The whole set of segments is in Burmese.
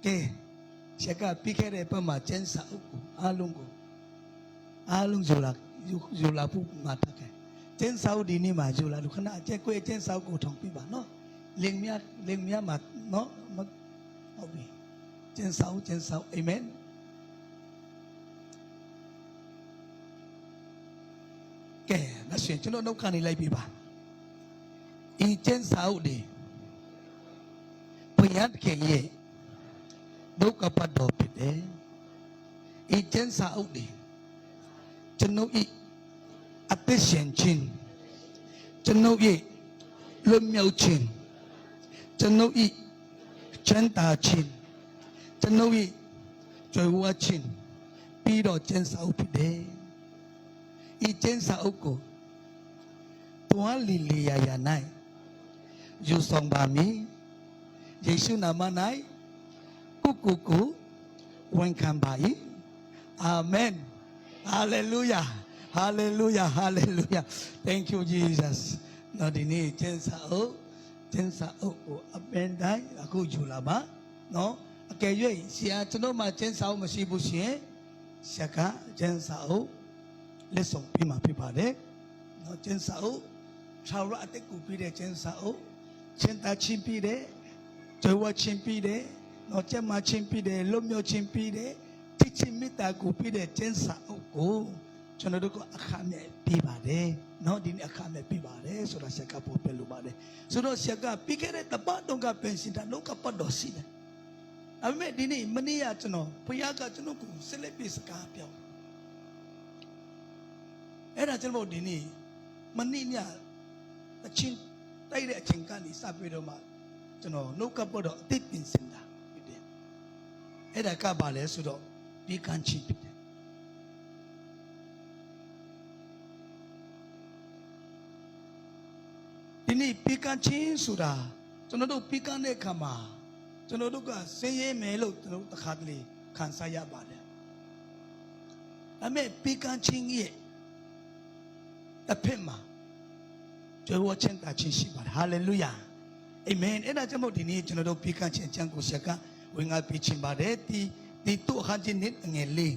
Ke Siaka pikir apa macam sau alung jula pu mata ke chen sau di ni ma jula lu khana che kwe chen sau ko thong pi ba no ling mia mat no mat obi chen sau amen ke na shin chuno no kan ni lai pi ba I chen sau di puyat ke ye do ka pa do pi de I chen sau di chuno I attention chin chuno I lum miao chin chuno I chen ta chin chuno I joy wa chin pi do chen sau pi de I chen sau ko tua li ya nai yu song ba mi Yesu nama nai ku wen kan ba I amen hallelujah hallelujah hallelujah thank you Jesus no di ni chen sao ko amen dai aku jula ba no ke yue sia chuno ma chen sao ma si bu shin sia ka chen sao let song pi ma pi ba de no chen sao chao ra atek ku pi de chen sao chen ta chin pi de joy wa chin pi de no chen ma chin pi de lo myo chin pi de ti chin mi ta ku pi de chen sao koကျွန်တော်တို့အခမဲ့ပြပါတယ်เนาะဒီနေ့အခမဲ့ပြပါတယ်ဆိုတာဆက်ကပို့ပြလို့ပါတယ်ဆိုတော့ဆက်ကပြီးခဲ့တဲ့တပတ်တုန်းကပင်စင်တာလောကပတ်တော်ရှိတယ်ဒါပေမဲ့ဒီနေ့မနေ့ကကျွန်တော်ဘုရားကကျွန်တော်ကိုဆက်လက်ပြီးစကားပြောအဲ့ဒါကျွန်တော်ဒီနေ့မနေ့ညအချင်းတိုက်တဲ့အချိန်ကနေစပြီးတော့မှကျွန်တော်လောကပတ်တော်အသိပင်စင်တာဖြစ်တယ်အဲ့ဒါကဘာလဲဆိုတော့ဒီကံချင်းဖြစ်တယ်ဒီနေ့ပီကန်ချင်းဆိုတာကျွန်တော်တို့ပီကန်တဲ့အခါမှာကျွန်တော်တို့ကဆင်းရဲမယ်လို့ကျွန်တော်တို့တစ်ခါတလေခံစားရပါတယ်။ဒါပေမဲ့ပီကန်ချင်းရဲ့တစ်ဖက်မှာကြွယ်ဝချင်းတာချင်းရှိပါတယ်။ဟာလေလုယာ။အာမင်။အဲ့ဒါကြောင့်မို့ဒီနေ့ကျွန်တော်တို့ပီကန်ချင်းအကျမ်းကိုဆက်ကဝင်ငါပြချင်ပါတယ်။ဒီတို့အခန်းချင်းနဲ့ငယ်လေး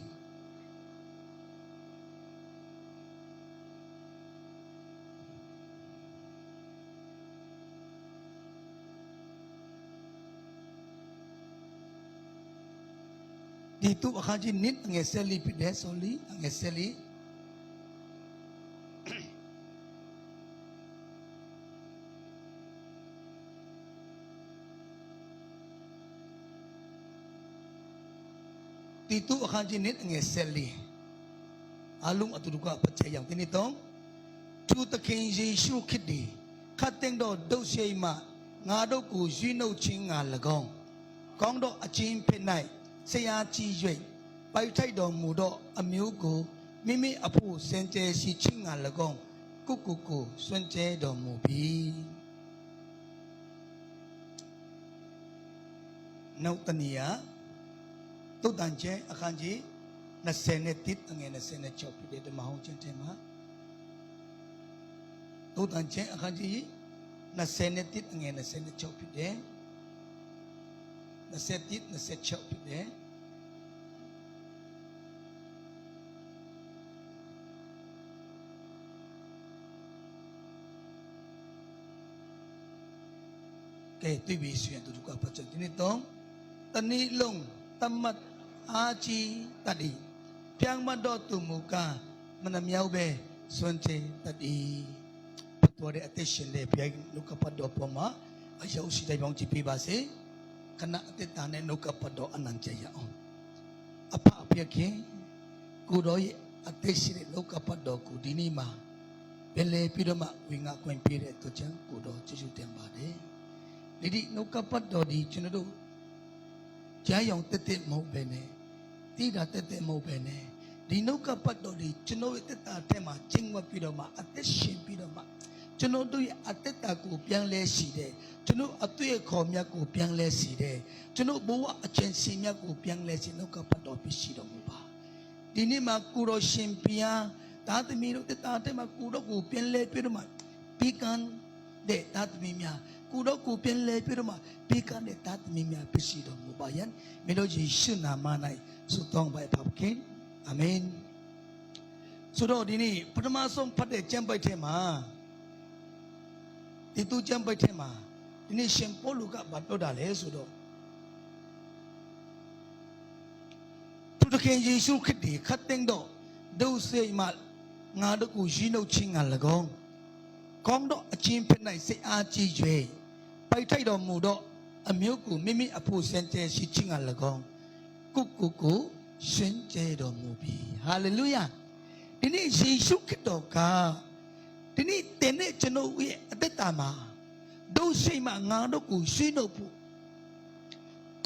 ဒီတူအခါကြီးနစ်ငယ်ဆယ်လီပြတဲ့ဆိုလီငယ်ဆယ်လီဒီတူအခါကြီးနစ်ငယ်ဆယ်လီအလုံးအတူတူကပတ်ချောင်ဒီနေ့တော့သူတခင်ယေရှုခရစ်ဒီခတ်တဲ့တော့ဒုရှိမှငါတို့ကိုရွေးနှုတ်ခြင်းငါ၎င်းကောင်းတော့အချင်းဖြစ်၌ဆရာကြီး၍ပိုက်ထိုက်တော်မူသောအမျိုးကိုမိမိအဖို့စင်ကြယ်ရှိခြင်းငါ၎င်းကိုစွန့်ကြဲတော်မူပြီနောက်တနည်းသုတ်တန်ကျဲအခန်းကြီး21အငယ်26ဖြစ်တဲ့ဓမ္မဟောင်းကျမ်းထဲမှာသုတ်တန်ကျဲအခန်းကြီး21အငယ်26ဖြစ်တဲ့27ဖြစ်တယ်ကဲတွေ့ပြီဆိုရင်သူတို့ကပတ်ချက်ဒီနေ့တော့တနည်းလုံးတမတ်အာကြီးတတိပြန်မတော့သူမူကမနှမြောက်ပဲစွန့်ချေတတိပတ်တော်တဲ့အသက်ရှင်တဲ့ဘုရားလူကပတ်တော်ပေါ်မှာအယုံရှိတဲ့ပေါင်းကြည့်ပြပါစေခဏအသက်တာနဲ့နှုတ်ကပတ်တော်အနန္တရအောင်အဖအဖေခင်ကိုတော်ရဲ့အသက်ရှိတဲ့နှုတ်ကပတ်တော်ကိုဒီနေ့မှာဘယ်လေပြီးတော့မှဝင်ငါခွင့်ပြတဲ့သူချမ်းကိုတော်ကျေးဇူးတင်ပါတယ်ဒီနှုတ်ကပတ်တော်ဒီကျွန်တော်တို့ကြားရောင်တက်မဟုတ်ပဲနဲ့တိတာတက်မဟုတ်ပဲနဲ့ဒီနှုတ်ကပတ်တော်ဒီကျွန်တော်ရဲ့တက်တာထဲမှာကျင့်ဝတ်ပြီးတော့မှအသက်ရှင်ပြီးတော့မှကျွန်တော်တို့ရဲ့အသက်တာကိုပြန်လဲရှိတယ်ကျွန်တော်အတွေ့အခေါ်မြတ်ကိုပြန်လဲစီတယ်ကျွန်တော်ဘဝအကျင့်စီမြတ်ကိုပြန်လဲစီနှုတ်ကပတ်တော်ပြရှိတော်မူပါဒီနေ့မှာကိုတော်ရှင်ပြန်သားသမီးတို့တက်တာထဲမှာကိုတော်ကိုပြန်လဲပြီးတော့မှပြီးကန်တဲ့သားသမီးများ กูเรากูเป็นเลยพี่รู้มาปีกันเนี่ยตัดมีเมียพิสิทธิ์มุบายันไม่รู้จะชื่อนามาไหนสุดต้องไปพับกินอาเมนสุดที่นี่พระมาทรงพัดเดจำไปเทมาที่ตู้จำไปเทมาที่นี่เชมโปลูกะบัดโตดาเลสุดทุกข์เย็นสุขดีขัดเต็งดอดูเสียมางาดกูจีโนชิงานละกองกองดอจิมเป็นไหนเสียอาจีเจไปไทยดอมูดออเมียกูไม่มีอภูเซนเจชิชิงานละกองกูเซนเจดอมูบีฮาเลลูยาทีนี้เยซูคริสต์ก็ทีนี้เต็นเนี่ยจะโน้ยอัตตามาดูเสียมางาดกูจีโนปู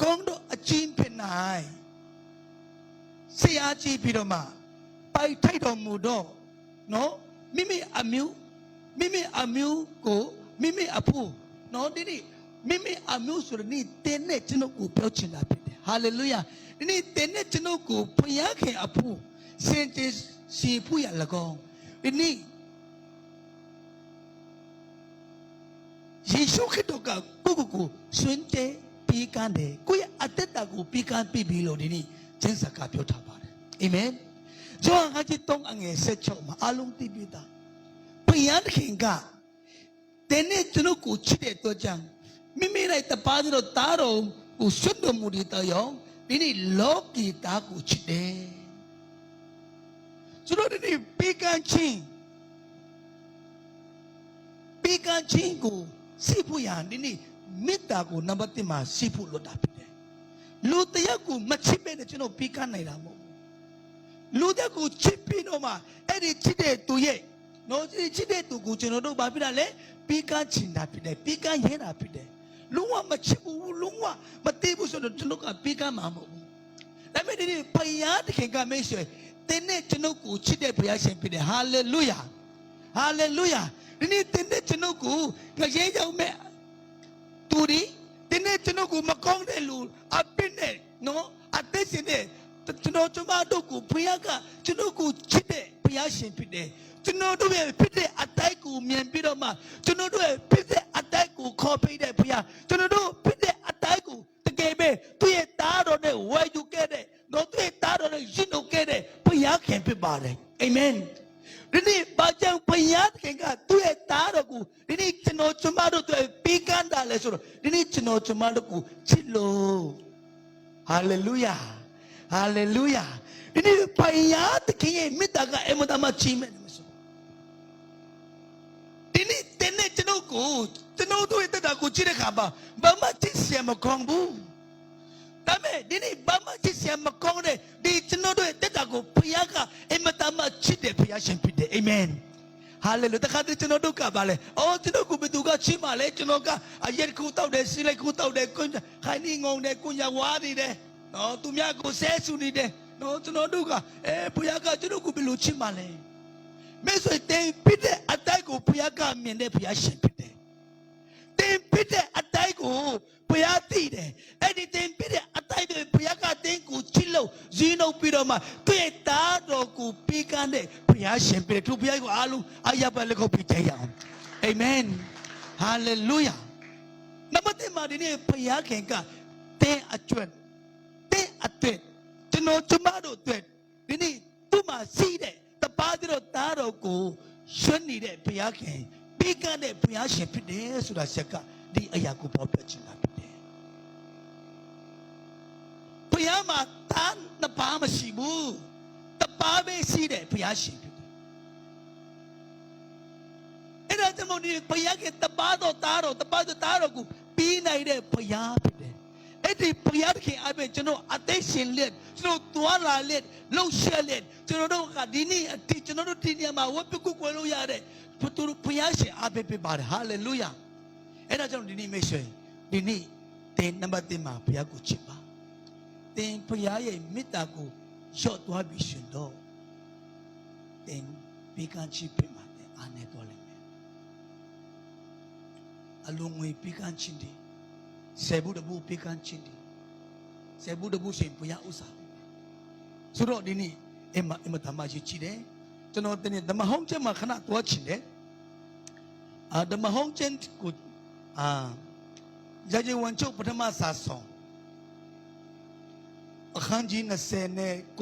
กองดอจิมเป็นไหนเสียอาจีพิโรมาไปไทยดอมูดอเนาะมิมิอามิวกูมิมิอาพูเนาะทีนี้มิมิอามิวสุดนี่เต็นเนี่ยจะโน้กูเปียวชินลาพิเดฮาเลลูยาทีนี้เต็นเนี่ยจะโน้กูพยาเขอาพูเซนเจสีผู้ยาละกองทีนี้เยซูคริสต์ก็กูสนใจปีกันเดกูอยากอัตตากูปีกันปีบิโลทีนี้เจนสักการพิวทาบาร์เอเมนจงอาจิตตงอังเอเซชอมาอาลุงตีบิดาพยานเข่งกาเต็นเนี่ยจนุกูชิดตัวจังมิมีอะไรแต่ปาดิโรตาโรกูสุดดมุดิตายองทีนี้โลกีตากูชิดสุดทีนี้ปีกันชิงกูสิผู้ยานทีนี้มิตากูนับติมาสิผู้ลุดาพิเดลูตยากูมัชิเปเนี่ยจนุปีกันไหนล่ะโมลูตยากูชิปีโนมาเอ็ดชิดตัวเย่โน้ตชิดตัวกูจนุดูบาพิดาเลปีกันชินดาพิเดปีกันเฮดาพิเดลุงว่ามัชิบูลุงว่ามาตีบุษนจนุกับปีกันมาโมแล้วไม่ได้พยานเข่งกันไม่ช่วยเต็นเนี่ยจนุกูชิดพยาเชนพิเดฮาเลลูยาฮาเลลูยาทีนี้เต็นเนี่ยจนุกูก็เยี่ยมแม่ตูดีเต็นเนี่ยจนุกูมาคงได้ลูอาปินเนี่ยเนาะอาเตสิเนี่ยจนุจุมาดูกูพยากะจนุกูชิดพยาเชนพิเดจนุดูเอพิเดอัตไตกูเมียนพิโรมาจนุดูเอพิเดอัตไตกูขอพิเดพยาจนุดูพิเดอัตไตกูตะเกเบตุยตาโรเนวายดูเกเดโนตุยตาโรเนยินโอเกเดพยาเข็มพิบาเลยเอเมนทีนี้บางจังพยาเข็งกะตุยตาโรกูทีนี้จนุจุมาดูตุยปีกันดาเลยสุดทีนี้จนุจุมาดูกูชิโลฮาเลลูยาฮาเลลูยาทีนี้พยาตะเกียมิตากะเอมตามาชิเมทีนี้เต็นเนี่ยจนุดูเอตตากูชิเรขาบ้าบ้ามาชิเสียมาคองบูแต่เมื่อทีนี้บ้ามาชิเสียมาคองเลยดีจนุดูเอตตากูพยากะเอมตามาชิเดพยาเชนพิเดเอเมนฮาเลลูยาแต่ข้าที่จนุดูกับบาเลยโอ้จนุกูไปดูกัชิมาเลยจนุกะอาเย็นกูเต่าเดสิเลยกูเต่าเดกุญใครนี่งงเดกุญยาวาดีเดเนาะตุมยากูเสสุนีเดเนาะจนุดูกะพยากะจนุกูไปรู้ชิมาเลยไม่สวยเต็มพิเดอัตไตกูพยากะเมียนเดพยาเชนพิเดเต็มพิเดอัตไตกูพยาตีเดไอ้นี่เต็มพิเดอัตไตเดพยากะเต็มกูชิโลจีโนพิโรมาตุยตาโรกูปีกันเดพยาเชนพิเดทุกพยากูอาลุอายาบาเลกูพิเจยังเอเมนฮาเลลูยานับแต่มาดีนี่พยาเข่งกะเต็มอัจวนเต็มอัตเวจโนจุมาโดเตดีนี่ตุมาซีเดตปาดิโรตาโรกูชวนนี่เดพยาเข่งปีกันเดพยาเชนพิเดสุดาเสกะดีอายากูพอเปียจินาพิเดพยามาตานนปามาสิบูตปาเบซีเดพยาเชนพิเดเอ็นอาจจะมองนี่พยาเข่งตปาโดตาโรกูปีไหนเดพยาพิเดไอ้ที่พยาเข่งอาเบจโนอัตเตชินเลียนจโนตัวลาเลียนลงเชเลียนจโนดูกัดีนี่ที่จโนดูที่นี่มาวัดไปกุกวลูยาเดพุทธพยาเชอาเบไปบาร์ฮาเลลูยาเอ็นอาจารย์ดีนี่ไม่ใช่ดีนี่เต็นนับติมาพยากุชิบาเต็นพยาเยมิตากุยอดตัวบิชุนโดเต็นปีกันชิพิมาเต็นอันเนตัวเลยอารมณ์วิปีกันชินดีเสบุดบูปีกันชินดีเสบุดบูเชนพยาอุสาสุดยอดดีนี่เอ็มทำมาชิเดจนตอนนี้ดมาห้องเจมาขนาดตัวชินเดดมาห้องเจนกู ยาเจวันชุกพัฒนาศาสตร์ขันจีนเสนโก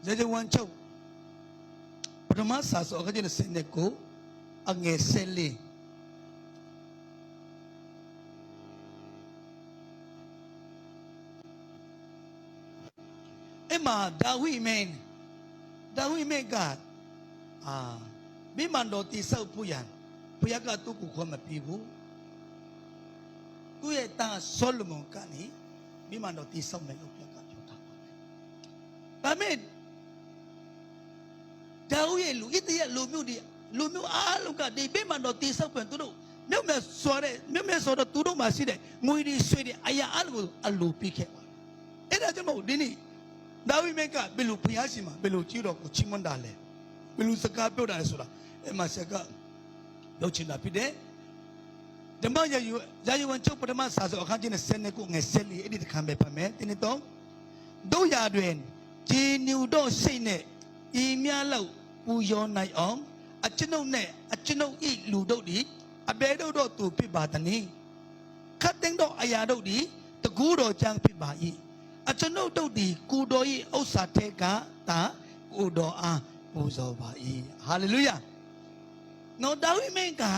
ยาเจวันชุกพัฒนาศาสตร์ขันจีนเสนโกอังเกเซลีมาดาวิเมนกันมิมันโดติเศร้าผู้ยันผู้ยันก็ตุกุขมาปีบุกูเอตาโซโลมอนกันนี่มิมันโดติเศร้าไม่รู้ยังกันจุดท้ายแต่เมื่อดาวิลูอิตยาลูมิวดีลูมิวลูกกันดีมิมันโดติเศร้าเป็นตัวมิวเมื่อสวรรค์มิวเมื่อสวรรค์ตัวมาสิเดงุยดีสวยดีอายาลูปีเขวเอ็ดอาจจะมาดีนี่ดาวิเมกะเบลูพยาสิมาเบลูจิโร่กุชิมันดาเลเบลูสกาเปียวดาเลสุดามาสกาเปียวชินดาพิเดดมายายูวันชุกปฐมาศาสตร์ขันจีนเซนกุเงเซลีเอดิตคัมเบปะเมตินิโตดูยาดเวนจีนิวโดเซเนอีเมียเลาปูยอนไนออมอัจโนเนอัจโนอีลูโดดีอเบโดโดตูปิบาตานีคัดเต็งโดอายาโดดีตะกูโดจังปิบาอีอาจารย์ดูดีกูโดยอุตสาหเทกะตากูโดอาปูโซบาอีฮาเลลูยาโนดาวิเมงกะ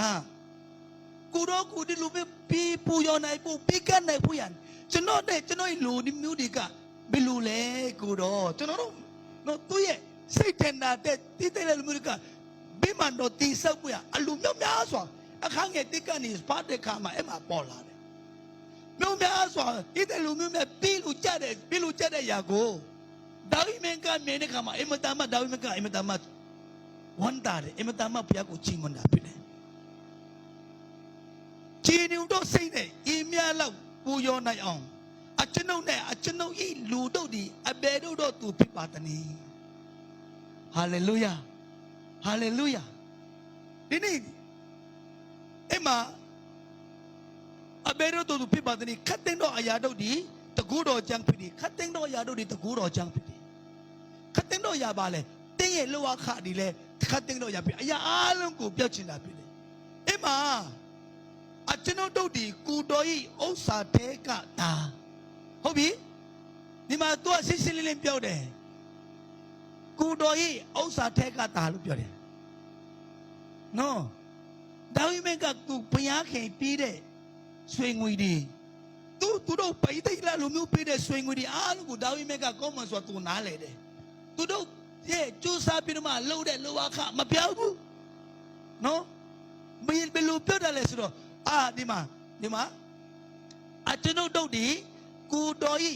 กูโดกูดิลูเปปีปูยอนไอปูปีกันไอปูยันฉันโนเดฉันโนลูดิมิวดีกะเบลูเลกูโดฉันโนตัวเย่เซเทนดาเตติเตเลลูมิวดีกะบิมันโดตีเซปูยันอลูมิวสวะอาขังเงติกันนี่สปาเดคามาเอ็มาปอลามิวเมียสวะอีเตลูมิวเมียปีลูจัดได้ยาโกดาวิเมงกันเมเนคามาเอ็มตามาดาวิเมงกันเอ็มตามาวันตาเดเอ็มตามาพยากุชิมันดาพิเนจีนิวโดเซเนอีเมียลาปูยอนไนอองอาจโนเนอาจโนอีลูโดดีอเบโดโดตูพิปาตานีฮาเลลูยาฮาเลลูยาดินี่เอ็มาอเบโดตูพิบาตนีขัดเต็งดอกอายาดูดีตะกูดอจังพิดีขัดเต็งดอกอายาดูดีตะกูดอจังพิดีขัดเต็งดอกอายาบาเลเต็งเยลวะขาดีเลขัดเต็งดอกอายาพิอายาอาลุงกูเปียวชินดาพิดีเอ็มาอาจโนดูดีกูดอยอุตสาเทกะตาဟုတ်ပြီဒီမှာသူကရှင်းရှင်းလင်းလင်းပြောတယ်กูดอยอุตสาเทกะตาလို့ပြောတယ်နော်ဒါဝိမင်းကသူဘုရားခင်ပြီးတဲ့ဆွေငွေဒီသူတို့ပိတ်တိတ်လာလူမျိုးပေးတဲ့ဆွေငွေဒီအားလုံးကိုဒါဝိမင်းကကောင်းမှဆိုတော့သူနားလေတယ်သူတို့ရဲ့ကျူးစားပြီးတော့မှလှုပ်တဲ့လောကမပြောက်ဘူးနော်မင်းဘယ်လိုပြောတယ်လဲဆိုတော့ဒီမှာအကျွန်ုပ်တို့ဒီကူတော်ဤ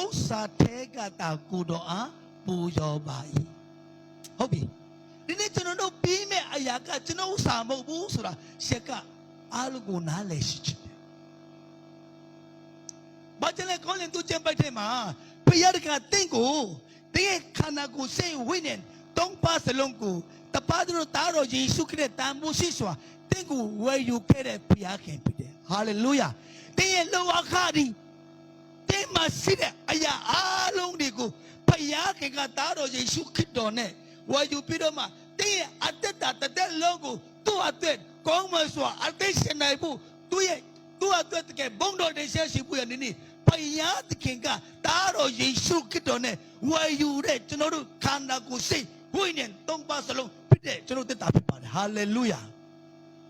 ဥစ္စာထဲကတာကူတော်အားပူဇော်ပါ၏ဟုတ်ပြီဒီနေ့ကျွန်တော်တို့ပြီးမဲ့အရာကကျွန်တော်ဥစ္စာမဟုတ်ဘူးဆိုတာရှက်ကအားလုံးကိုနားလည်ရှိချင်တယ်။ဘာကြောင့်လဲကောင်းရင်သူကျန်ပိုက်ထဲမှာဘုရားကတင့်ကိုတင်းရဲ့ခန္ဓာကိုယ်စိတ်ဝိညာဉ်သုံးပါးစလုံးကိုတပါးတို့တားတော်ယေရှုခရစ်တန်ဖိုးရှိစွာတင့်ကိုဝယ်ယူခဲ့တဲ့ဘုရားခင်ဖြစ်တယ်။ဟာလေလုယာ။တင်းရဲ့လောကဒီတင်းမှာရှိတဲ့အရာအားလုံးတွေကိုဘုရားခင်ကတားတော်ယေရှုခရစ်တော်နဲ့ဝယ်ယူပြီးတော့မှတင်းရဲ့အတ္တတဲ့လုံးကိုသူ့အတွက်ကောင်းမှစွာအသိရှင်နိုင်ဖို့သူ့အတွက်တကယ်ဘုံတော်တဲ့ရှိဖို့ရနေနေဘုရားသခင်ကတားတော်ယေရှုခရစ်တော်နဲ့ဝယ်ယူတဲ့ကျွန်တော်တို့ခန္ဓာကိုယ်စိတ်ဝိညာဉ်သုံးပါးစလုံးဖြစ်တဲ့ကျွန်တော်တက်တာဖြစ်ပါတယ်ဟာလေလုယာ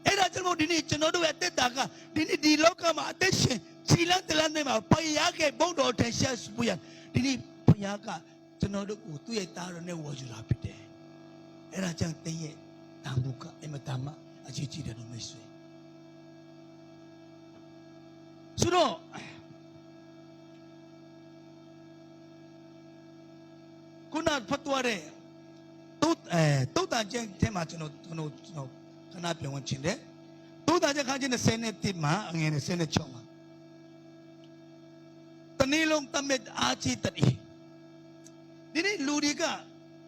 အဲ့ဒါကျွန်တော်ဒီနေ့ကျွန်တော်တို့ရဲ့တက်တာကဒီနေ့ဒီလောကမှာအသက်ရှင်စီလန်းတလန်းနေမှာဘုရားကဘုံတော်တဲ့ရှိဖို့ရဒီနေ့ဘုရားကကျွန်တော်တို့ကိုသူ့ရဲ့တားတော်နဲ့ဝယ်ယူတာဖြစ်တယ်အဲ့ဒါကြောင့်တင်းရဲ့တန်ဖိုးကအမတမအကြီးကြီးတယ်လို့မိတ်ဆွေဆိုတော့ခုနဖတ်သွားတဲ့တုတ်တန်ကျင်းထဲမှာကျွန်တော်ခဏပြောဝင်ချင်တယ်တုတ်တန်ကျင်းခန်းချင်း20မှာအငယ်26မှာတနေ့လုံးတမက်အားကြီးတည်းဒီနေ့လူတွေက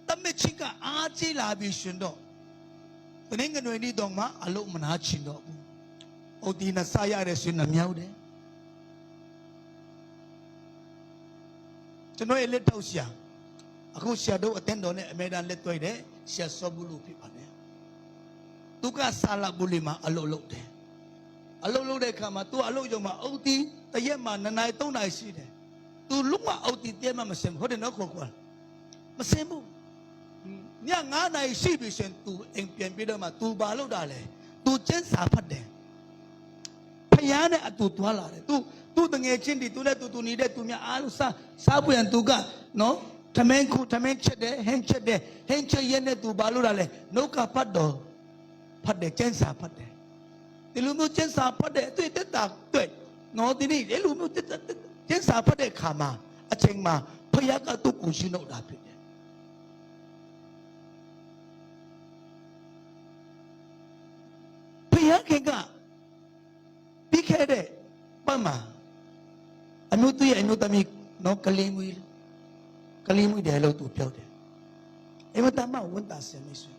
တမက်ချင်းကအားကြီးလာပြီးရှင်တော့တနေ့ငွေဒီတော့မှအလုံးမနာချင်တော့ဘူး။အိုဒီနဆာရတဲ့ရှင်နှမြောက်တယ်။ကျွန်တော်ရဲ့လက်ထောက်ဆရာအခုဆရာတို့အတင်းတော်နဲ့အမေရိကန်လက်တွေ့တဲ့ဆရာစောဘူးလို့ဖြစ်ပါတယ်။ သူကစာလဘူးလီမှာအလုပ်လုပ်တယ်အလုပ်လုပ်တဲ့အခါမှာ तू အလုပ်ရုံမှာအုတ်တီတရက်မှာ2နာရီ3နာရီရှိတယ် तू လုံးဝအုတ်တီတရက်မှမစင်ဘူးဟုတ်တယ်နော်ခေါ်ကွာမစင်ဘူးည9နာရီရှိပြီရှင် तू အိမ်ပြန်ပြီးတော့မှ तू ဘာလုပ်တာလဲ तू ကျင်းစာဖတ်တယ်ဖယားနဲ့အတူသွားလာတယ် तू တငယ်ချင်းတွေ तू နဲ့ तू နေတဲ့ तू များအားလုံးစားပွင့် तू ကနော်ထမင်းချက်တယ်ဟင်းချက်တယ်ဟင်းချက်ရက်နဲ့ तू ဘာလုပ်တာလဲနှုတ်ကပတ်တော်ဖတ်တယ်ကျင်းစာဖတ်တယ်ဒီလိုမျိုးကျင်းစာဖတ်တဲ့အတွေ့တက်တာတွေ့နော်ဒီနေ့ဒီလိုမျိုးကျင်းစာဖတ်တဲ့ခါမှာအချိန်မှာဖယားကသူ့ကိုရှင်းတော့တာဖြစ်တယ်ဖယားခင်ကပြီးခဲ့တဲ့ပတ်မှာအမျိုးသူရဲ့အမျိုးသမီးနော်ကလေးမွေးတယ်လို့သူပြောတယ်အမတမဝန်တာဆင်မိဆွေ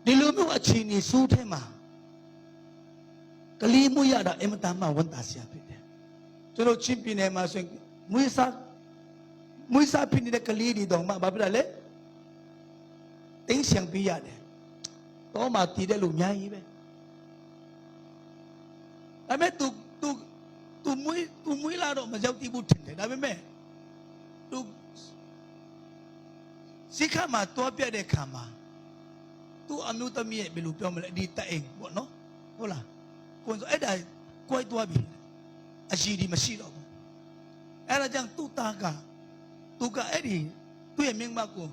ဒီလိုမျိုးအခြေအနေဆိုးထဲမှာကလေးမွေးရတာအမတမဝန်တာဆရာဖြစ်တယ်ကျွန်တော်ချင်းပြည်နယ်မှာဆိုရင်မွေးစားဖြစ်နေတဲ့ကလေးတွေတော့မှဘာဖြစ်လဲတင်းဆောင်ပြရတယ်တော့မှတည်တဲ့လူအများကြီးပဲဒါပေမဲ့ तू မွေးလာတော့မရောက်တည်ဘူးထင်တယ်ဒါပေမဲ့ तू စိခါမှာတွားပြတဲ့ခါမှာ तू အမျိုးသမီးရဲ့ဘယ်လိုပြောမလဲဒီတက်အိမ်ပေါ့နော်ဟုတ်လားကိုယ်ဆိုအဲ့ဒါကိုယ်တွားပြီအရှိဒီမရှိတော့ဘူးအဲ့ဒါကြောင့်သူ့သားကသူကအဲ့ဒီသူ့ရဲ့မိန်းမကို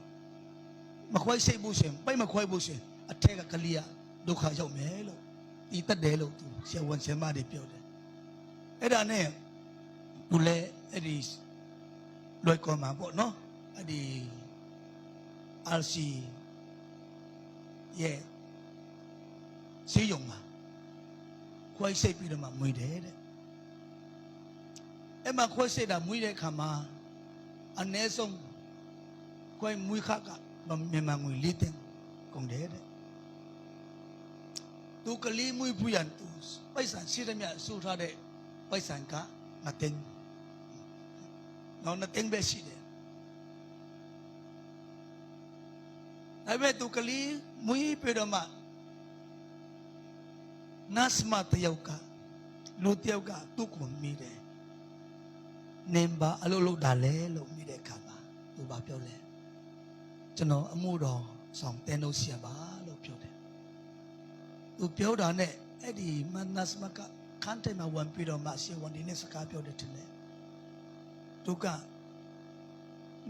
မခွဲစိတ်ဘူးရှင်ပိုက်မခွဲဘူးရှင်အထက်ကကလေးကဒုက္ခရောက်မယ်လို့ဒီတက်တယ်လို့သူဆရာဝန်ဆရာမတွေပြောတယ်အဲ့ဒါနဲ့သူလည်းအဲ့ဒီလွယ်ကောမှာပေါ့နော်အဲ့ဒီ RC ရဲ့ဆေးရုံမှာခွဲစိတ်ပြီးတော့မှမွေးတယ်တဲ့အဲ့မှာခွဲစိတ်တာမွေးတဲ့ခါမှာအနည်းဆုံးခွဲမွေးခါကမြန်မာငွေ4သိန်းကုန်တယ်တဲ့သူကလေးမွေးဖူးရန်သူပိုက်ဆံရှိတယ်မြတ်ဆိုထားတဲ့ပိုက်ဆံက2သိန်းနော်2သိန်းပဲရှိတယ်ဒါပေမဲ့သူကလေးမွေးပြီးတော့မှနတ်မတယောက်ကလူတယောက်ကသူ့ကိုမိတယ်နင်ဘာအလုပ်လုပ်တာလဲလို့မိတဲ့ခါမှာသူဘာပြောလဲကျွန်တော်အမှုတော်ဆောင်တဲလို့ဆရာပါလို့ပြောတယ်သူပြောတာနဲ့အဲ့ဒီမနတ်မကခန်းတိုင်မှာဝင်ပြီးတော့မှဆရာဝန်ဒီနဲ့စကားပြောတယ်တင်လေသူက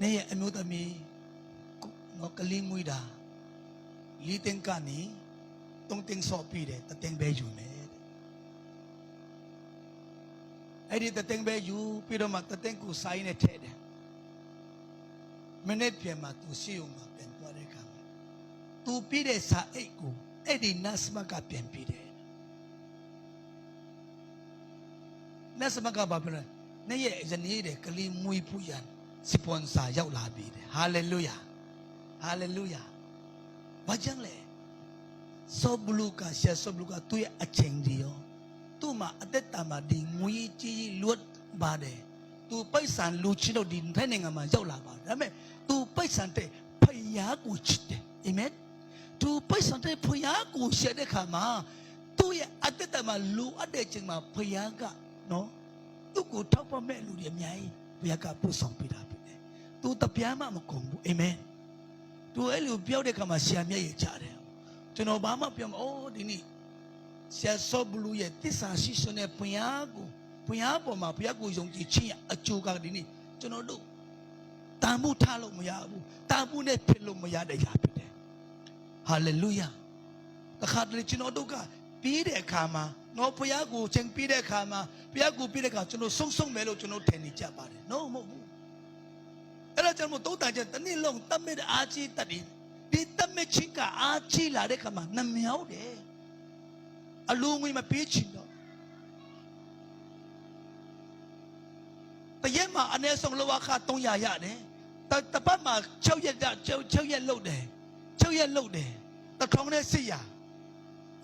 နေရဲ့အမျိုးသမီးနော်ကလေးမွေးတာ4သိန်းကနေ3သိန်းဆော့ပြီးတယ်3သိန်းပဲယူမယ်အဲ့ဒီ3သိန်းပဲယူပြီးတော့မှ3သိန်းကိုဆိုင်နဲ့ထည့်တယ်မိနစ်ပြန်မှသူရှိုံမှာပြန်သွားတဲ့အခါမှာသူပြီးတဲ့စာအိတ်ကိုအဲ့ဒီနတ်မကပြန်ပြီးတယ်နတ်မကဘာပြောလဲနေ့ရဲ့ဇနီးတဲ့ကလေးမွေးဖူးရန်စပွန်ဆာရောက်လာပြီတဲ့ဟာလေလုယာဟာလေလုယာဘာကြောင့်လဲဆောဘလူကရှာဆောဘလူကသူ့ရဲ့အချိန်ဒီရောသူ့မှာအသက်တာမှာဒီငွေကြီးလွတ်ပါတယ်သူပိုက်ဆံလူချင်းတို့ဒီထိုင်းနိုင်ငံမှာရောက်လာပါတယ်ဒါပေမဲ့သူပိုက်ဆံတဲ့ဖယားကိုချစ်တယ်အာမင်သူပိုက်ဆံတဲ့ဖယားကိုရှက်တဲ့ခါမှာသူ့ရဲ့အသက်တာမှာလူအပ်တဲ့ချိန်မှာဖယားကနော်သူ့ကိုထောက်ပံ့မဲ့လူတွေအများကြီးဖယားကပို့ဆောင်ပေးတာဖြစ်တယ်သူတပြားမှမကုန်ဘူးအာမင်သူအဲ့လိုပြောတဲ့ခါမှာဆရာမျက်ရည်ကျတယ်ကျွန်တော်ဘာမှပြောမအိုးဒီနေ့ဆရာဆောဘလူရဲ့တစ္ဆာရှိစွနဲ့ဘုရားပေါ်မှာဘုရားကိုယုံကြည်ခြင်းအကျိုးကဒီနေ့ကျွန်တော်တို့တန်ဖို့ထားလို့မရဘူးတန်ဖို့နဲ့ဖြစ်လို့မရတဲ့ຢာဖြစ်တယ်ဟာလေလုယာတခါတလေကျွန်တော်တို့ကပြီးတဲ့အခါမှာနော်ဘုရားကိုချိန်ပြီးတဲ့အခါမှာဘုရားကိုပြီးတဲ့အခါကျွန်တော်ဆုံးမယ်လို့ကျွန်တော်ထင်နေကြပါတယ် no မဟုတ်ဘူးအဲ့ဒါကြောင့်မို့သုံးတန်ချက်တစ်နေ့လုံးတတ်မဲ့အားကြီးတတ်တယ်ဒီတတ်မဲ့ချင်းကအားကြီးလာတဲ့ခါမှာနှမြောက်တယ်အလုံးငွေမပေးချင်တော့တရက်မှာအနည်းဆုံးလောက300ရတယ်တပတ်မှာ6ရက်လုပ်တယ်1400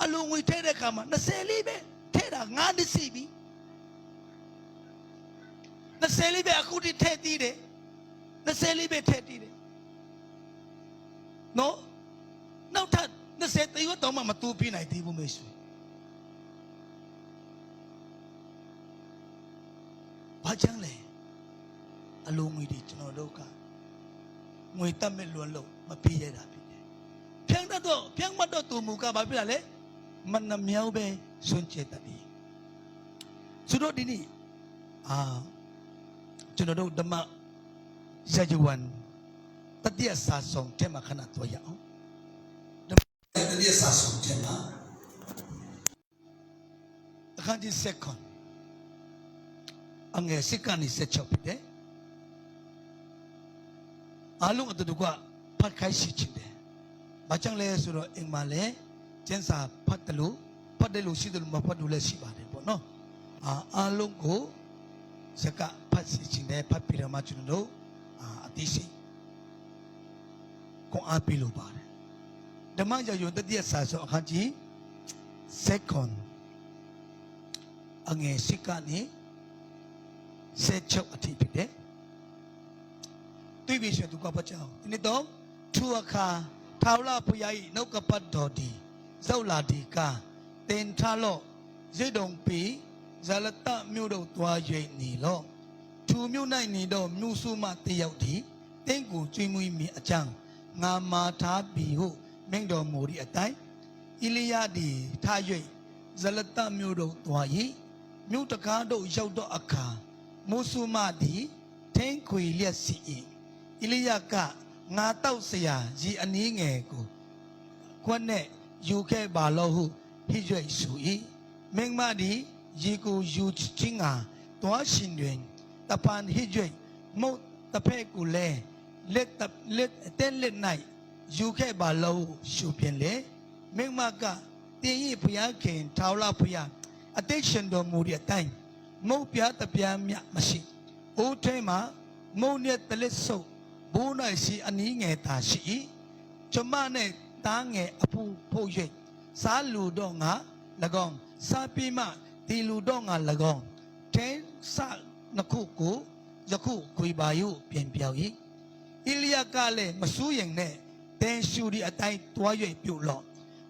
အလုံးငွေထဲတဲ့ခါမှာ20လေးပဲထဲတာ9နှစ်စီပြီ20လေးပဲအခုထိထဲတည်တယ်20လေးပဲထဲတည်တယ်နော်နောက်ထပ်那谁对我懂嘛？嘛肚皮来地不没水。ဘာကြောင့်လဲအလုံးငွေတွေကျွန်တော်တို့ကငွေတက်မဲ့လွန်လို့မပြေးရတာဖြစ်တယ်။ဖြန့်တော့ဖြန့်မတော့သူမူကဘာဖြစ်လာလဲမနှမြောက်ပဲစွန့်ကျက်တတ်တယ်။ဆိုတော့ဒီနေ့ကျွန်တော်တို့ဓမ္မဇာဂျဝန်တတိယစာဆောင်ထဲမှာခဏတွေ့ရအောင်ဓမ္မတတိယစာဆောင်ထဲမှာအခန်းကြီး7အငယ်စစ်ကနေ16ဖြစ်တယ်အားလုံးအတူတူကဖတ်ခိုင်းရှိချင်တယ်ဘာကြောင့်လဲဆိုတော့အိမ်မှာလည်းကျန်းစာဖတ်တယ်လို့ရှိတယ်လို့မဖတ်လို့လည်းရှိပါတယ်ပေါ့နော်အားလုံးကိုစကဖတ်စီချင်တယ်ဖတ်ပြီးတော့မှကျွန်တော်တို့အသိစိတ်ကိုအားပေးလို့ပါတယ်ဓမ္မရာယုံတတိယစာဆောင်အခန်းကြီး7အငယ်စစ်ကနေ16အထိဖြစ်တယ်တွေ့ပြီဆိုသူကပတ်ကြောင်းဒီနေ့တော့ထူအခါထာဝရဘုရား၏နှုတ်ကပတ်တော်ဒီဇောက်လာဒီကာတင်ထားလို့ဇေဒုံပီဇာလတမြို့တို့သွား၍နေလို့ထူမြို့၌နေတော့မြို့စုမှတယောက်ဒီတင်းကိုကျွေးမွေးမိအကြောင်းငါမာထားပြီဟုမိန့်တော်မူသည့်အတိုင်းဣလိယသည်ထား၍ဇာလတမြို့တို့သွား၏မြို့တကားတို့ရောက်တော့အခါမိုးစုမသည်ထင်းခွေလျက်စီ၏ဣလိယကငါတောက်เสียရီအနည်းငယ်ကိုခွက်နဲ့ယူခဲ့ပါလို့ဟုဟိရွေဆို၏မင်းမသည်ရီကိုယူချင်းငါတွားရှင်တွင်တပန်ဟိရွေမုတ်တဖဲ့ကိုလဲလက်တဲလက်၌ယူခဲ့ပါလို့ရှုပြင်လေမင်းမကတင်းဤဘုရားခင်ထာဝရဘုရားအသက်ရှင်တော်မူတဲ့အတိုင်းမုတ်ပြတပြားမြမရှိအိုးထဲမှာမုတ်နဲ့တလက်ဆုပ်ဘိုး၌ရှိအနည်းငယ်သာရှိ၏ကျမနဲ့တားငယ်အဖူဖို့၍စားလူတော့ငါ၎င်းစားပြီးမှဒီလူတော့ငါ၎င်းတဲဆနှစ်ခုကိုယခုခွေပါယုပြင်ပြောက်၏ဣလိယကလည်းမစိုးရင်နဲ့တင်းရှူဒီအတိုင်းတွား၍ပြုတ်လော့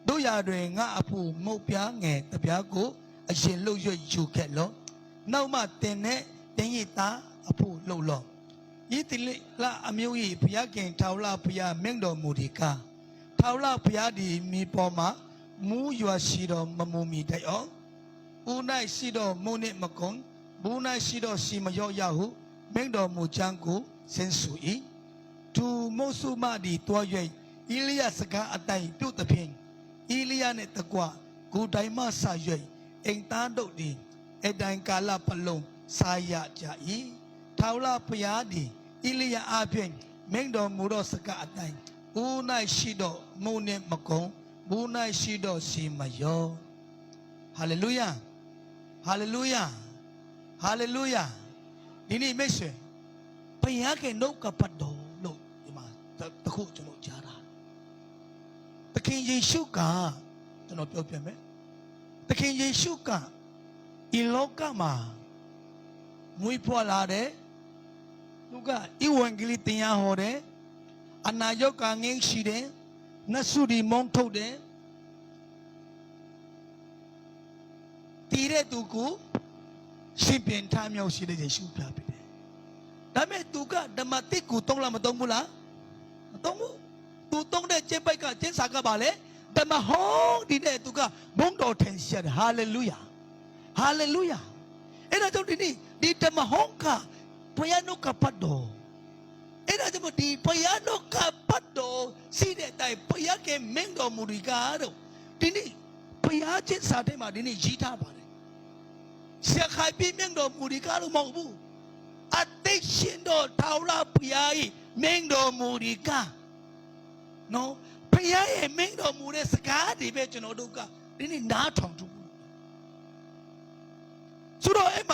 တို့ရာတွင်ငါအဖူမုတ်ပြားငယ်တပြားကိုအရှင်လှုပ်၍ယူခဲ့လော့နောက်မှတင်နဲ့တင်းရည်သားအဖို့လှုပ်လော့ဤတိလအမျိုး၏ဘုရားခင်ထာဝရဘုရားမင်းတော်မူဒီကားထာဝရဘုရားသည်မိပေါ်မှာမူးရွာရှိတော်မမူမီတိုင်အောင်ဦး၌ရှိတော်မုန်နှင့်မကုံဘူး၌ရှိတော်စီမရော့ရဟုမင်းတော်မူချမ်းကိုဆင်းဆူ၏သူမိုးစုမသည်တွား၍ဣလိယစကားအတိုင်းပြုတ်သဖြင့်ဣလိယနှင့်တကွကိုတိုင်မှဆ၍အိမ်သားတို့သည်အတိုင်းကာလပလုံးစားရကြ၏ထာဝရဘုရားသည်ဣလိယအပြင်မင်းတော်မူသောစကားအတိုင်းဦး၌ရှိတော်မုန်နှင့်မကုံဘူး၌ရှိတော်စီမယောဟာလေလုယာဟာလေလုယာဟာလေလုယာဒီနေ့မိတ်ဆွေဘုရားကနှုတ်ကပတ်တော်လို့ဒီမှာတခုကျွန်တော်ကြားတာသခင်ယေရှုကကျွန်တော်ပြောပြမယ်သခင်ယေရှုကဒီလောကမှာမွေးဖွားလာတဲ့သူကဧဝံဂေလိတရားဟောတယ်အနာရောဂါငြိမ်းရှိတယ်နတ်ဆုဒီမုန်းထုတ်တယ်တည်တဲ့သူကိုရှင်ပြန်ထားမြောက်ရှိတဲ့ယေရှုပြပေးတယ်ဒါပေမဲ့သူကဓမ္မတိကိုတုံးလားမတုံးဘူးလားမတုံးဘူးသူတုံးတဲ့ကျင့်ပိုက်ကကျင့်စာကပါလေဓမ္မဟောင်းဒီတဲ့သူကဘုံတော်ထင်ရှားတယ်ဟာလေလုယာဟာလေလုယာအဲ့ဒါကြောင့်ဒီဓမ္မဟောင်းကဘုရားနှုတ်ကပတ်တော်အဲ့ဒါကြောင့်ဒီဘုရားနှုတ်ကပတ်တော်ရှိတဲ့အတိုင်းဘုရားကမင်းတော်မူဒီကားတော့ဒီနေ့ဘုရားကျင့်စာထဲမှာဒီနေ့ရေးထားပါတယ်ဆရာခိုင်ပြမင်းတော်မူဒီကားလို့မဟုတ်ဘူးအသက်ရှင်တော်ထာဝရဘုရား၏မင်းတော်မူဒီကားနော်ဘုရားရဲ့မင်းတော်မူတဲ့စကားတွေပဲကျွန်တော်တို့ကဒီနေ့နားထောင်ကြည့်ဆိုတော့အမ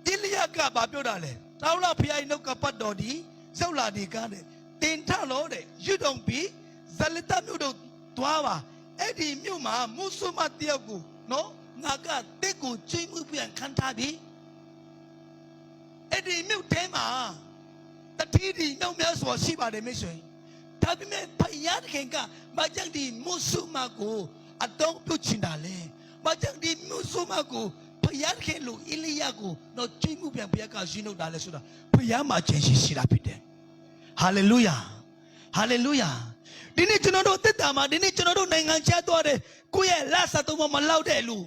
ဣလိယကဘာပြောတာလဲထာဝရဘုရား၏နှုတ်ကပတ်တော်ဒီဇောက်လာဒီကားတဲ့တင်ထလို့တဲ့ယူတုံပြီးဇလတမြို့တို့သွားပါအဲ့ဒီမြို့မှာမုဆုမတယောက်ကိုနော်ငါကတက်ကိုကျွေးမှုပြန်ခံထားပြီအဲ့ဒီမြို့ထဲမှာ တတိဒီမြောက်များစွာရှိပါတယ်မိတ်ဆွေဒါပေမဲ့ဖယားခင်ကမကြံဒီမုဆုမကိုအတော့ပြုချင်တာလေမကြံဒီမုဆုမကိုဖယားခင်လိုအီလိယကိုတော့ကြိတ်မှုပြန်ဘုရားကရှင်းထုတ်တာလေဆိုတာဖယားမှာခြင်းရှိတာဖြစ်တယ်ဟာလေလုယာဟာလေလုယာဒီနေ့ကျွန်တော်တို့တက်တာမှာဒီနေ့ကျွန်တော်တို့နိုင်ငံခြားသွားတယ်ကိုယ့်ရဲ့လက်ဆက်တော့မလောက်တဲ့လူ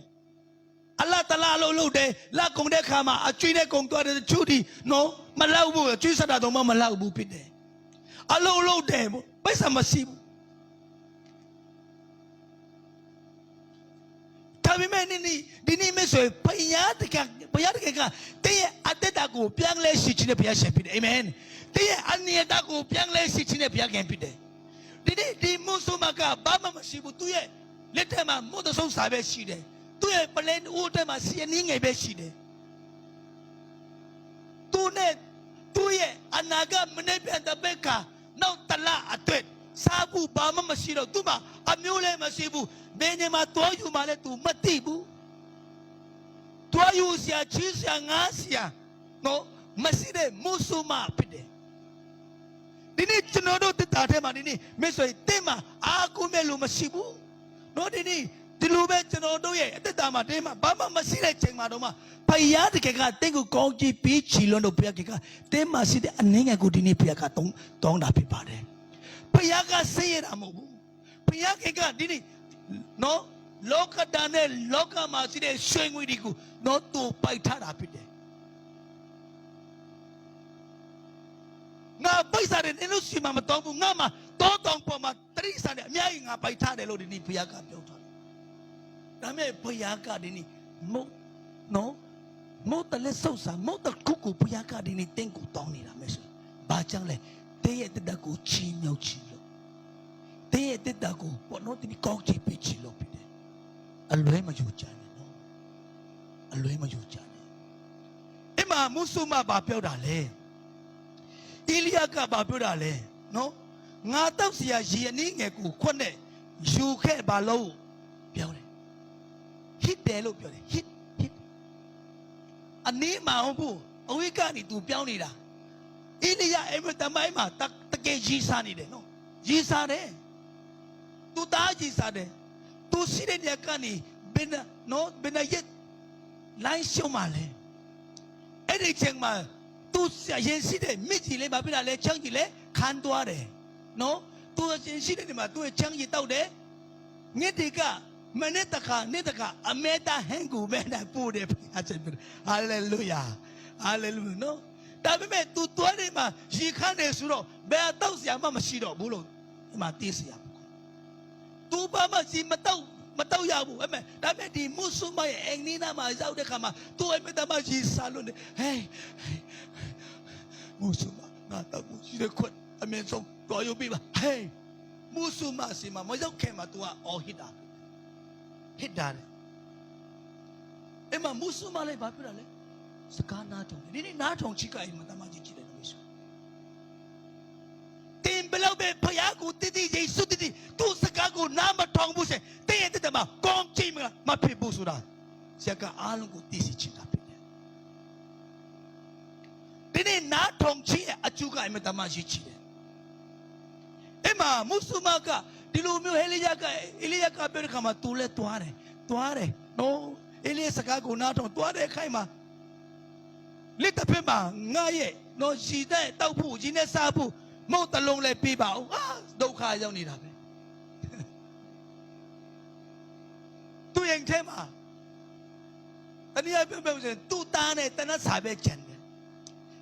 အလတ်တလားလို့လုပ်တယ်လက်ကုန်တဲ့ခါမှာအကျွေးနဲ့ကုန်သွားတဲ့ချူတီနော်မလောက်ဘူးကျွေးဆက်တာတော့မလောက်ဘူးဖြစ်တယ်အလုံးလုံးတယ်ပိဿမရှိဘူးဒါပေမဲ့ဒီနေ့မဆိုဘုရားတကတဲ့ရဲ့အတ္တကိုပြန်လဲရှိခြင်းနဲ့ဘုရားရှင်ဖြစ်တယ်အာမင်တဲ့ရဲ့အနိယတကိုပြန်လဲရှိခြင်းနဲ့ဘုရားခင်ဖြစ်တယ်ဒီနေ့ဒီမုဆုမကဘာမှမရှိဘူးသူရဲ့လက်ထက်မှာမုတ်တဆုံးစာပဲရှိတယ်သူရဲ့ပလန်ဦးထဲမှာစီယနင်းငယ်ပဲရှိတယ်သူနဲ့သူရဲ့အနာဂတ်မနေ့ပြန်တဲ့ဘက်ကနောက်တလအတွက်စားဖို့ဘာမှမရှိတော့သူမှအမျိုးလည်းမရှိဘူးဘယ်နေမှာတွားယူမှလည်းသူမသိဘူးတွားယူစရာချီးစရာငားစရာနော်မရှိတဲ့မုဆုမဖြစ်တယ်ဒီနေ့ကျွန်တော်တို့တက်တာထဲမှာဒီနေ့မင်းဆိုရင်တင်းမှာအာကုမဲ့လို့မရှိဘူးနော်ဒီနေ့ဒီလိုပဲကျွန်တော်တို့ရဲ့အသက်တာမှာတင်းမှာဘာမှမရှိတဲ့ချိန်မှာတော့မှဖယားတကယ်ကတင်းကိုကောင်းကြည့်ပြီးချီလွန်းတော့ဘုရားကတင်းမှာရှိတဲ့အနှင်းငယ်ကိုဒီနေ့ဘုရားကတောင်းတာဖြစ်ပါတယ်ဘုရားကဆေးရတာမဟုတ်ဘူးဘုရားကဒီနေ့နော်လောကဓာတ်နဲ့လောကမှာရှိတဲ့ရွှေငွေတွေကိုနော်သူပိုက်ထားတာဖြစ်တယ်ငါပိုက်စားတယ်နင်တို့စီမှာမတောင်းဘူးငါမှာတောင်းပေါ်မှာတရိစ္ဆာန်နဲ့အများကြီးငါပိုက်ထားတယ်လို့ဒီနေ့ဘုရားကပြောထားတယ်ဒါမဲ့ဘုရားကဒီနေ့မုတ်နော်မုတ်တလက်ဆုပ်စာမုတ်တခုကိုဘုရားကဒီနေ့တင်းကိုတောင်းနေတာမဲ့ဆိုဘာကြောင့်လဲတင်းရဲ့တက်ကိုချီးမြှောက်ချီးလို့တင်းရဲ့တက်ကိုဘောနော်ဒီကောင်းချီးပေးချီးလို့ဖြစ်တယ်အလွဲမယူကြနဲ့နော်အလွဲမယူကြနဲ့အမမုဆုမဘာပြောတာလဲအီလိယကဘာပြောတာလဲနော်ငါတောက်เสียရေအနည်းငယ်ကိုခွတ်နဲ့ယူခဲ့ပါလို့ပြောတယ်ဟစ်တယ်လို့ပြောတယ်ဟစ်အနည်းမဟုတ်ဘူးအဝိကနေသူပြောင်းနေတာအီလိယအဲ့တမိုင်းမှာတကယ်ကြီးစားနေတယ်နော်ကြီးစားတယ်သူသားကြီးစားတယ်သူရှိတဲ့ညကနေဘယ်ရက်လိုင်းရှုံးမှလဲအဲ့ဒီချိန်မှာသူရင်ရှိတဲ့မြစ်ကြီးလေးဘာဖြစ်တာလဲချောင်းကြီးလေးခန်းသွားတယ်နော်သူရင်ရှိတဲ့နေမှာသူ့ချောင်းကြီးတောက်တယ်မြစ်တွေကမနေ့တခါနေ့တခါအမေတာဟန်ကူပဲနဲ့ပို့တယ်ဟာလေလုယာဟာလေလုယာနော်ဒါပေမဲ့သူသွားတယ်မှာရေခမ်းတယ်ဆိုတော့ဘယ်တော့ဆရာမှမရှိတော့ဘူးလို့ဒီမှာသိစရာသူဘာမှစီမတော့ရဘူးအဲ့မဲ့ဒါပေမဲ့ဒီမုဆုမရဲ့အင်နီနာမှာရောက်တဲ့ခါမှာသူ့အမေတမကြီးစားလို့နေဟေးမုဆုမငါတော့ရှိတဲ့ခွတ်အမေဆုံးတော်ရုပ်ပြပါဟေးမုဆုမစီမမရောက်ခင်မှာ तू ကအော်ဟစ်တာဟစ်တာလေအဲ့မှာမုဆုမလည်းဘာပြောတာလဲစကားနားထုံဒီနေ့နားထုံချိကအိမ်မှာတမကြီးကြည့်တယ်လို့ဆိုတင်ဘလောက်ပဲဖယားကိုတည်ယေရှုတည်သူစကားကိုနားမထောင်ဘူးစေတဲ့တဲ့တမကောင်းကြည့်မဖြစ်ဘူးဆိုတာစကားအားလုံးကိုသိစီချင်တာဖြစ်တယ်ဒီနေ့နားထုံချိအကျူကအိမ်မှာတမကြီးကြည့်တယ်အဲ့မှာမုဆုမကဒီလိုမျိုးဟေလိယကပြောတဲ့ခါမှာသူလည်းသွားတယ်နော်အေလိယစကားကိုနားထောင်သွားတဲ့ခိုင်မှာလက်တစ်ဖက်မှာငါရဲ့နော်ရှိတဲ့တောက်ဖို့ကြီးနဲ့စားဖို့မဟုတ်တလုံးလည်းပေးပါအောင်ဒုက္ခရောက်နေတာပဲသူရင်ထဲမှာတနည်းအားဖြင့်ပြောရင်သူ့သားနဲ့တနတ်စာပဲကျန်တယ်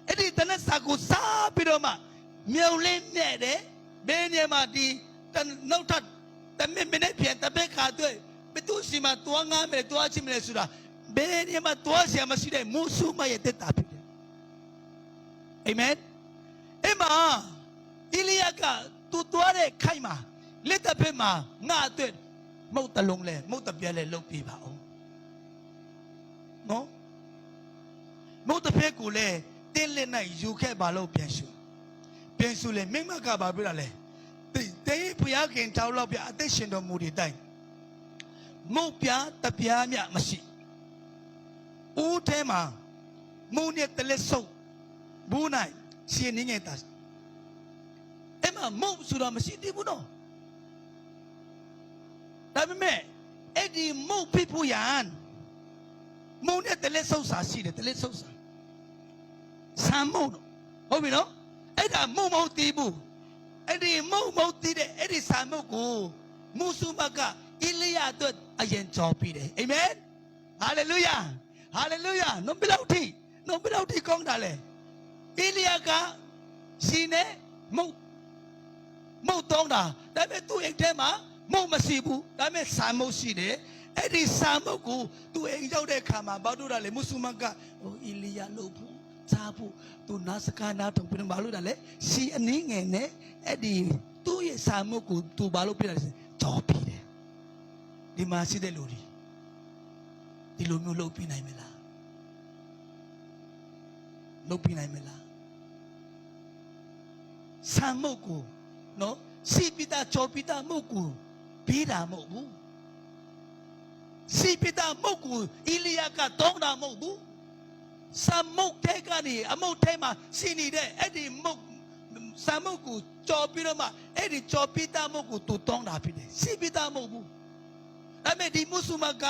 အဲ့ဒီတနတ်စာကိုစားပြီးတော့မှမြုံလေးမြဲ့တယ်ဘယ်နေမှာဒီနောက်ထပ်တမင်မနဲ့ပြန်တပည့်ခါတွေ့ဘသူစီမှာတွားငားမယ်တွားချင်မယ်ဆိုတာဘယ်နေမှာတွားဆရာမရှိတဲ့မုဆုမရဲ့တက်တာဖြစ်တယ်အာမင်အမအီလိယကသူတွားတဲ့ခိုင်မှာလက်တစ်ဖက်မှာငါအတွက်မုတ်တလုံးလဲမုတ်တပြဲလဲလုပ်ပြပါအောင်နော်မုတ်တစ်ဖက်ကိုလဲတင်းလက်၌ယူခဲ့ပါလို့ပြန်ရှုလဲမိမကဘာပြောတာလဲတဲ့ဘုရားခင်တောက်တော့ပြအသက်ရှင်တော်မူတဲ့တိုင်မုတ်ပြတပြားမြမရှိဦးထဲမှာမုံနဲ့တလက်ဆုပ်ဘူးနိုင် စီနေငယ်တာအဲ့မှာမုတ်ဆိုတာမရှိသေးဘူးနော်ဒါပေမဲ့အဲ့ဒီမုတ်ဖြစ်ဖို့ရန်မုတ်နဲ့တလက်ဆုပ်စာရှိတယ်တလက်ဆုပ်စာဆံမုတ်ဟုတ်ပြီနော်အဲ့ဒါမုတ်မဟုတ်သေးဘူးအဲ့ဒီမုတ်မဟုတ်သေးတဲ့အဲ့ဒီဆံမုတ်ကိုမုဆုမကအိလိယအတွက်အရင်ကြော်ပြီးတယ်အာမင်ဟာလေလုယာဟာလေလုယာနှုတ်ပြလောက်ထိကောင်းတာလေအိလိယကစီနဲ့မုတ်တောင်းတာဒါပေမဲ့သူ့အိမ်ထဲမှာမုတ်မရှိဘူးဒါပေမဲ့ဆာမုတ်ရှိတယ်အဲ့ဒီဆာမုတ်ကိုသူ့အိမ်ရောက်တဲ့ခါမှာဘာလို့တာလဲမုဆုမကဟိုအိလိယလို့ဘူးစားဖို့သူနာစကားနာထုံပြီးဘာလို့တာလဲစီအနည်းငယ်နဲ့အဲ့ဒီသူ့ရဲ့ဆာမုတ်ကိုသူဘာလို့ပြလဲကြော်ပြီးတယ်ဒီမှာရှိတဲ့လူတွေဒီလိုမျိုးလုပ်ပြနိုင်မလားလုပ်ပြနိုင်မလားဆံမုတ်ကိုနော်စီပိတာချောပိတာမုတ်ကိုပေးတာမဟုတ်ဘူးစီပိတာမုတ်ကိုအိလိယကတောင်းတာမဟုတ်ဘူးဆံမုတ်ထဲကနေအမုတ်ထဲမှာစီနေတဲ့အဲ့ဒီမုတ်ဆံမုတ်ကိုကြော်ပြီးတော့မှအဲ့ဒီချောပိတာမုတ်ကိုသူတောင်းတာဖြစ်တယ်စီပိတာမဟုတ်ဘူးဒါပေမဲ့ဒီမုဆုမက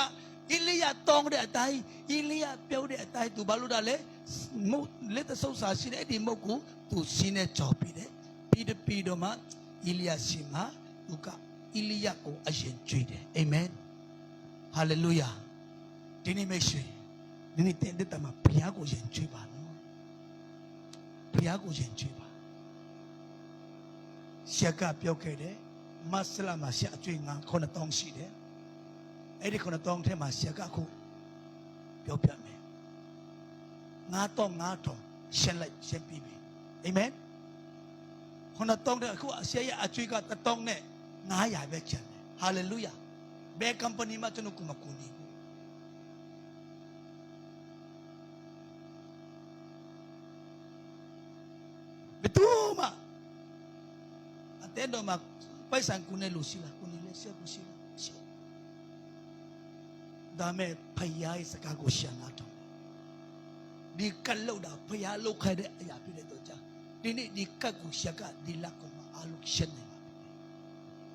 အိလိယတောင်းတဲ့အတိုင်းအိလိယပြောတဲ့အတိုင်းသူဘာလို့တာလဲမုတ်လက်သဆုပ်စာရှိတဲ့အဲ့ဒီမုတ်ကိုသူရှင်းနဲ့ကြော်ပြီးတယ်ပြီးတော့မှအိလိယရှိမှသူကအိလိယကိုအရင်ကြွေးတယ်အာမင်ဟာလေလုယာဒီနေ့မိတ်ဆွေဒီနေ့တင်တဲ့တမှာဘုရားကိုယဉ်ကြွေးပါနော်ဘုရားကိုယဉ်ကြွေးပါရှက်ကပြောခဲ့တယ်မဆလာမှာရှက်အကျွေး9,000ရှိတယ်အဲ့ဒီ9,000ထဲမှာရှက်ကအခုပြောပြမယ်9,000ရှင်းပြီးပြီအာမင်9,000တဲ့အခုရှက်ရဲ့အကျွေးက1,000နဲ့900ပဲကျန်တယ်ဟာလေလုယာဘယ် company မှာကျွန်တော်ကမကူနေဘူးဘယ်သူမှအတဲ့တော့မှပိုက်ဆံကူနေလို့ရှိလားကူနေလဲဆက်ကူရှိလားရှိဒါမဲ့ဖယားရဲ့စကားကိုရှင်းလာတော့ဒီကလောက်တာဖယားလောက်ခိုင်းတဲ့အရာဖြစ်တဲ့တော့ကြာဒီနေ့ဒီကတ်ကိုရှက်ကဒီလက်ကောင်မအားလုံးရှင်းနေပါ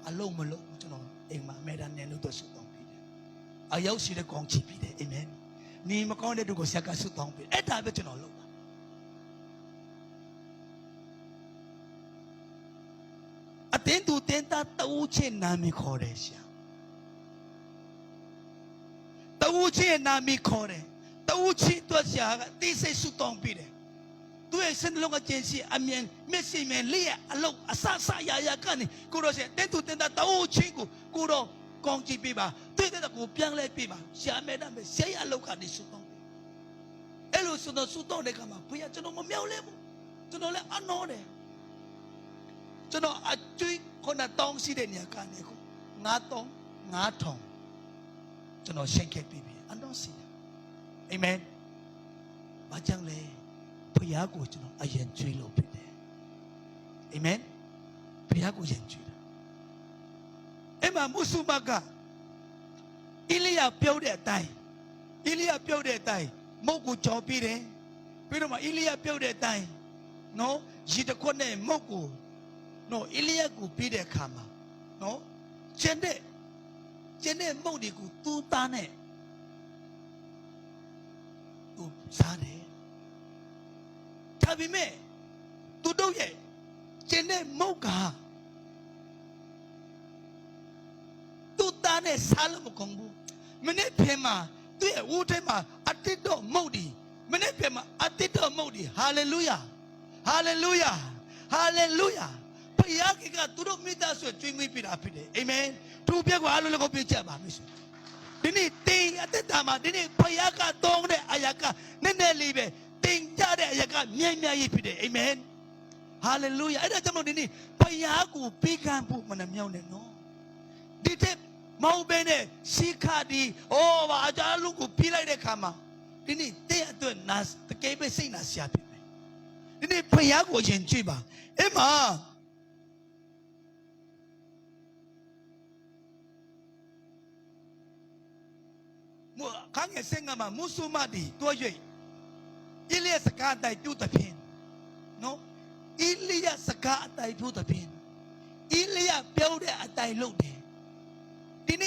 အလုံးမလုံးကျွန်တော်အိမ်မှာအမေဒါနဲ့လို့တော့ဆုတောင်းပြီးတယ်အရောက်ရှိတဲ့ကောင်းချီးပြီးတယ်အာမင်နေမကောင်းတဲ့သူကိုဆက်ကဆုတောင်းပြီးအဲ့ဒါပဲကျွန်တော်လုပ်တာအတင်းသူတင်းသားတဦးချင်းနာမည်ခေါ်တယ်ရှာတဦးချင်းနာမည်ခေါ်တယ်တဦးချင်းတော့ရှာကတိစိတ်ဆုတောင်းပြီးတယ်သူရဲ့စင်လုံးကကျင်းစီအမြင်မျက်စိမြင်လေးအလုံးအဆဆရာကနေကိုတော့ရှင်တင်းသူတင်းသားတဦးချင်းကိုတော့ကောင်းကြည့်ပေးပါတွေ့တဲ့ကိုပြန်လဲပေးပါရှာမဲတာမဲဆဲရအလောက်ကနေဆုတောင်းအဲ့လိုဆုတောင်းတဲ့ခါမှာဘုရားကျွန်တော်မမြောက်လဲဘူးကျွန်တော်လည်းအနောတယ်ကျွန်တော်အကျွေး9,000ရှိတဲ့နေရာကနေခု9,000ကျွန်တော်ရှင်းခဲ့ပြီးပြီအနောစီအာမင်ဘာကြောင့်လဲဘုရားကိုကျွန်တော်အရင်ကျွေးလို့ဖြစ်တယ်အာမင်ဘုရားကိုယဉ်ကျွေးတာအဲ့မှာမုဆုမကအိလိယပြောတဲ့အတိုင်းမုတ်ကိုကြော်ပြီးတယ်ပြီးတော့မှအိလိယပြောတဲ့အတိုင်းနော်ရေတခွက်နဲ့မုတ်ကိုနော်အိလိယကိုပြီးတဲ့အခါမှာနော်ကျန်တဲ့မုတ်တွေကိုသူ့သားနဲ့သူစားတယ်ဒါပေမဲ့သူတို့ရဲ့ကျန်တဲ့မုတ်ကသူ့သားနဲ့စားလို့မကုန်ဘူးမနေ့ပြင်မှာသူ့ရဲ့ဦးထဲမှာအတိတ်တော့မုတ်ဒီမနေ့ပြင်မှာအတိတ်တော့မုတ်ဒီဟာလေလုယာဟာလေလုယာဟာလေလုယာဘုရားကသူတို့မိသားစုကျွေးမွေးပြတာဖြစ်တယ်အာမင်သူပြကွာလို့လည်းကိုပြကြပါမယ်ဒီနေ့တင်အသက်တာမှာဒီနေ့ဘုရားကတောင်းတဲ့အရာကနည်းနည်းလေးပဲတင်ကြတဲ့အရာကမြဲမြဲကြီးဖြစ်တယ်အာမင်ဟာလေလုယာအဲ့ဒါကြောင့်မို့ဒီနေ့ဘုရားကိုပေးကမ်းဖို့မနှမြောက်နဲ့နော်ဒီတဲ့မောင်ပဲနဲ့ရှိခါဒီဘာအကြလူကိုပြေးလိုက်တဲ့ခါမှာဒီနေ့တဲ့အတွက်နာတကယ်ပဲစိတ်နာရှာဖြစ်မယ်ဒီနေ့ဘုရားကိုယဉ်ကျေးပါအဲ့မှာခန်းငယ်စင်ကမှာမုဆုမတီတွဲ၍ဣလိယစကားတိုင်ပြုတ်တဲ့ဖြင့်နော်伊利亚是卡带不的边，伊利亚标的带路的，第二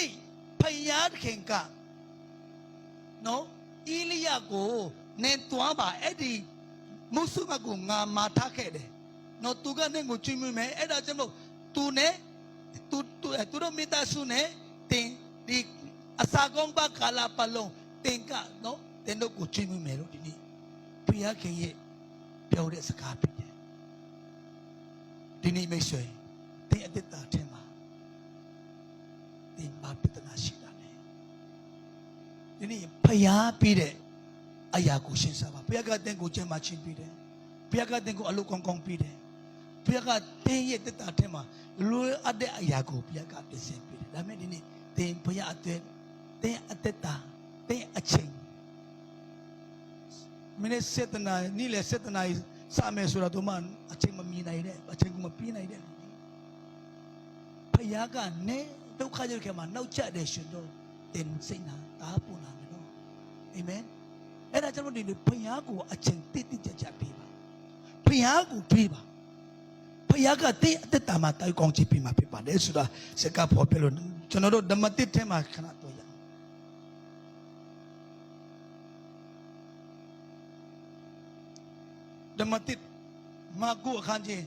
培养看个，no， 伊利亚个能多把一啲穆斯林个牙马塔开的，no， tu个能够专门买，一打怎么tu呢，tu都没打数呢，定啲阿萨贡巴卡拉巴隆，定个 no， 定都个专门买咯，第二培养看嘢标的是卡边的。ဒီနေ့မိတ်ဆွေသင်အတ္တထဲမှာသင်ဘာပြဿနာရှိတာလဲဒီနေ့ဖျားပြီးတဲ့အရာကိုရှင်းစားပါဘုရားကသင်ကိုကျမ်းမာခြင်းပြီးတယ်ဘုရားကသင်ကိုအလုပ်ကောင်းကောင်းပြီးတယ်ဘုရားကသင်ရဲ့တတ္တထဲမှာလွယ်အပ်တဲ့အရာကိုဘုရားကပြင်ဆင်ပြီးတယ်ဒါမဲ့ဒီနေ့သင်ဘုရားအတွက်သင်အတ္တသင်အချိန်မင်းစေတနာနေ့လေစေတနာစာမယ်ဆိုတော့မှအချိန်မမြင်နိုင်တဲ့အချိန်ကမပြီးနိုင်တဲ့ဖယားကနေဒုက္ခရောက်ခဲ့မှာနောက်ကျတဲ့ရှင်တော့တင်စိတ်နာတားပူလာမယ်နော်အာမင်အဲ့ဒါကြောင့်ဒီဖယားကိုအချိန်တိတိကျကျပေးပါဖယားကိုပေးပါဖယားကတဲ့အတ္တမှာတိုက်ကောင်းချပေးမှာဖြစ်ပါတယ်ဆိုတာစကားပေါ်ပြလို့ကျွန်တော်တို့ဓမ္မတစ်ထဲမှာခဏတော့ရဓမ္မတစ်မာကုအခန်းကြီး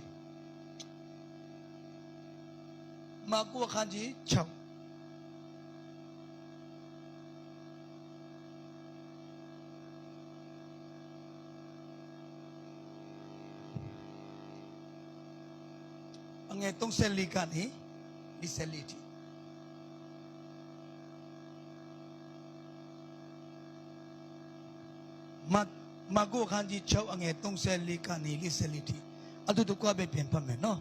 6အငယ်34ကနေ44ထိမာကုအခန်းကြီး6အငယ်34ကနေ44ထိအတူတကွပဲပြန်ဖတ်မယ်နော်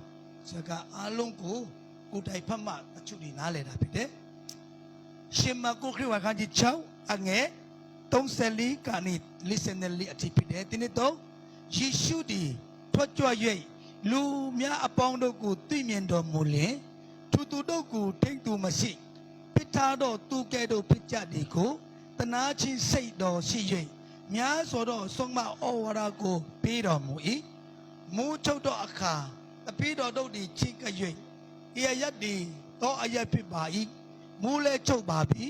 စကားအားလုံးကိုကိုယ်တိုင်ဖတ်မှအချုပ်ဒီနားလည်တာဖြစ်တယ်ရှင်မာကုခရစ်ဝင်အခန်းကြီး6အငယ်34ကနေ44အထိဖြစ်တယ်ဒီနေ့တော့ယေရှုသည်ထွက်ကြွ၍လူများအပေါင်းတို့ကိုသိမြင်တော်မူလျင်သူတို့ကိုထိတ်သူမရှိပိထားတော်သူကဲ့သို့ဖြစ်ကြသည်ကိုတနာချင်းစိတ်တော်ရှိ၍များဆိုတော့ဆုံးမဩဝါဒကိုပေးတော်မူ၏မူချုပ်တော်အခါတပည့်တော်တို့သည်ချိက၍ဤအရက်သည်သောအရက်ဖြစ်ပါ၏မူလဲချုပ်ပါပြီ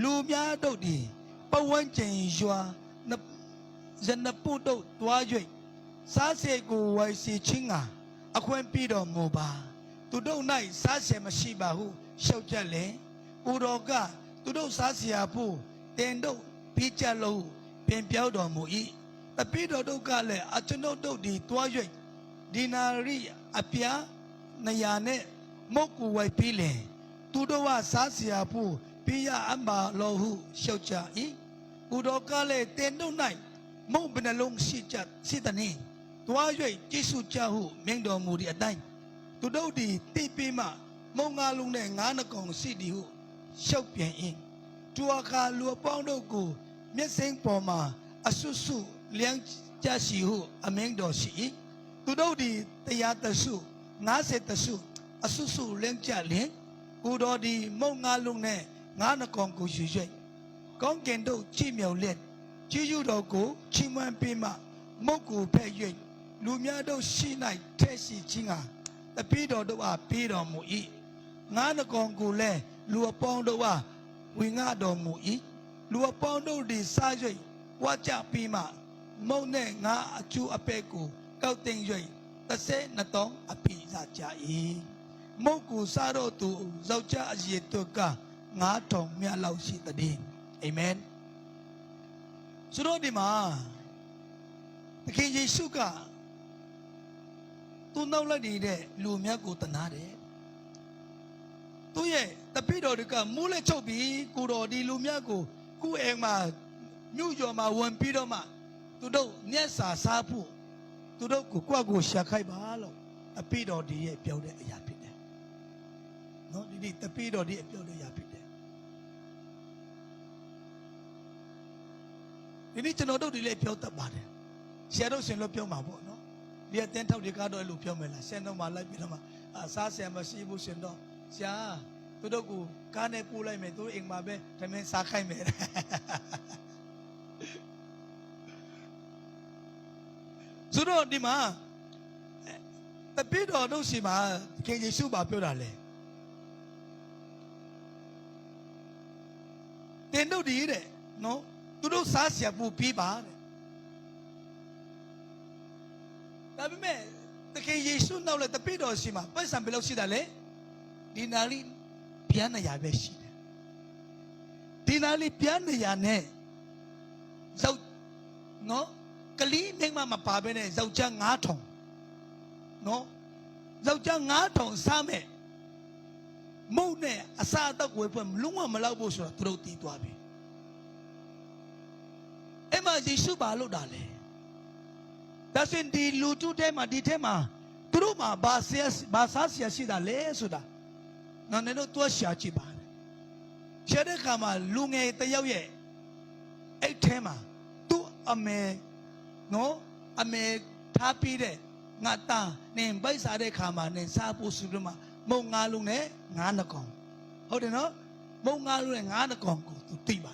လူများတို့သည်ပဝန်းကျင်ရွာဇနပုတို့တွား၍စားစေကိုဝိုင်စီချင်းကအခွင့်ပြတော်မူပါသူတို့၌စားစေမရှိပါဟုရှောက်ကြလေကိုတော်ကသူတို့စားเสียဖို့တင်တို့ပြီးကြလို့ပြင်ပြောတော်မူ၏တပည့်တော်တို့ကလည်းအကျွန်ုပ်တို့သည်တွား၍ဒီနာရီအပြား200နဲ့မုတ်ကူဝိုင်ပြီးလင်သူတို့ကစားเสียဖို့ပြရအမလောဟုရှောက်ကြ၏ကိုတော်ကလည်းတင်တို့၌မုတ်ဘယ်နှလုံးရှိတဲ့နည်းတွား၍ကြည့်စုကြဟုမြင်တော်မူသည့်အတိုင်းသူတို့သည်တိပြီးမှမုံငါလုံးနဲ့ငါးနှကောင်ရှိသည်ဟုရှောက်ပြန်၏သူအခါလူအပေါင်းတို့ကိုမျက်စိပေါ်မှာအဆုဆုလျံကြရှိဟုအမင်းတော်ရှိ၏သူတို့သည်တရားတဆု90တဆုအဆုဆုလျံကြလျင်ကိုတော်သည်မုံငါလုံးနဲ့ငါးနှကောင်ကိုယူ၍ကောင်းကင်တို့ကြည်မြောက်လျက်ကြည်ယူတော်ကိုချီးမွမ်းပေးမှမုတ်ကိုဖဲ့၍လူများတို့ရှိ၌ထဲရှိခြင်းကတပည့်တော်တို့အားပေးတော်မူ၏ငါးနှကောင်ကိုလည်းလူအပေါင်းတို့အားဝင်ငါတော်မူ၏လူအပေါင်းတို့သည်စား၍ဝါကြပြီးမှမုတ်နဲ့ငါအကျူအပဲ့ကိုကောက်တင်၍32တောင်းအပိစားကြ၏မုတ်ကိုစားတော့သူယောက်ျားအရေတို့က9000မြတ်လောက်ရှိသည်အာမင်ဆိုတော့ဒီမှာသခင်ယေရှုကသူနောက်လိုက်နေတဲ့လူများကိုတနာတယ်သူရဲ့တပည့်တော်တွေကမူးလက်ချုပ်ပြီးကိုတော်ဒီလူများကိုကိုယ်အိမ်မှာမြို့ကျော်မှာဝင်ပြီးတော့မှသူတို့မျက်စာစားဖို့သူတို့ကိုကိုရှာခိုက်ပါလို့တပည့်တော်ဒီရဲ့ပြောတဲ့အရာဖြစ်တယ်နော်ဒီတပည့်တော်ဒီအပြောတဲ့အရာဖြစ်တယ်ဒီနေ့ကျွန်တော်တို့ဒီလည်းပြောတတ်ပါတယ်ဆရာတို့ရှင်လို့ပြောမှာပေါ့နော်ဒီအတင်းထောက်တွေကတော့အဲ့လိုပြောမယ်လားဆရာတို့မှလိုက်ပြီးတော့မှစားဆရာမရှိဘူးရှင်တော့ဆရာသူတို့ကိုကားနဲ့ပို့လိုက်မယ်သူအိမ်မှာပဲတမင်စားခိုင်းမယ်ဆိုတော့ဒီမှာ The Peter no Sima, can you suba Purale? They know the ide, no? To do Sasia Pu Piba. The King Yesu now let the Peter Sima, but some below Sidale, Dinali Piana Yabeshi. Dinali Piana Yane. Zau, no? Kali make Mama Pabene, Zaujang Atom. No? Zaujang Atom Same. Mone, Asada weapon, Luma Malabusha, throw Tituabi. Emma Jesu Balo Dale. That's in the Lutu Tema, Ditema, Truma, Basasia Sida, Le Suda. No, no, to a Shachiba. Shadekama, Lunge, Tayawe. A tema, to a me, no, a me tapide, Nata, name Baisade Kama, name Sapu Suduma, Mongalune, Nanakon. How do you know? Mongalu and Anakon to Tiba.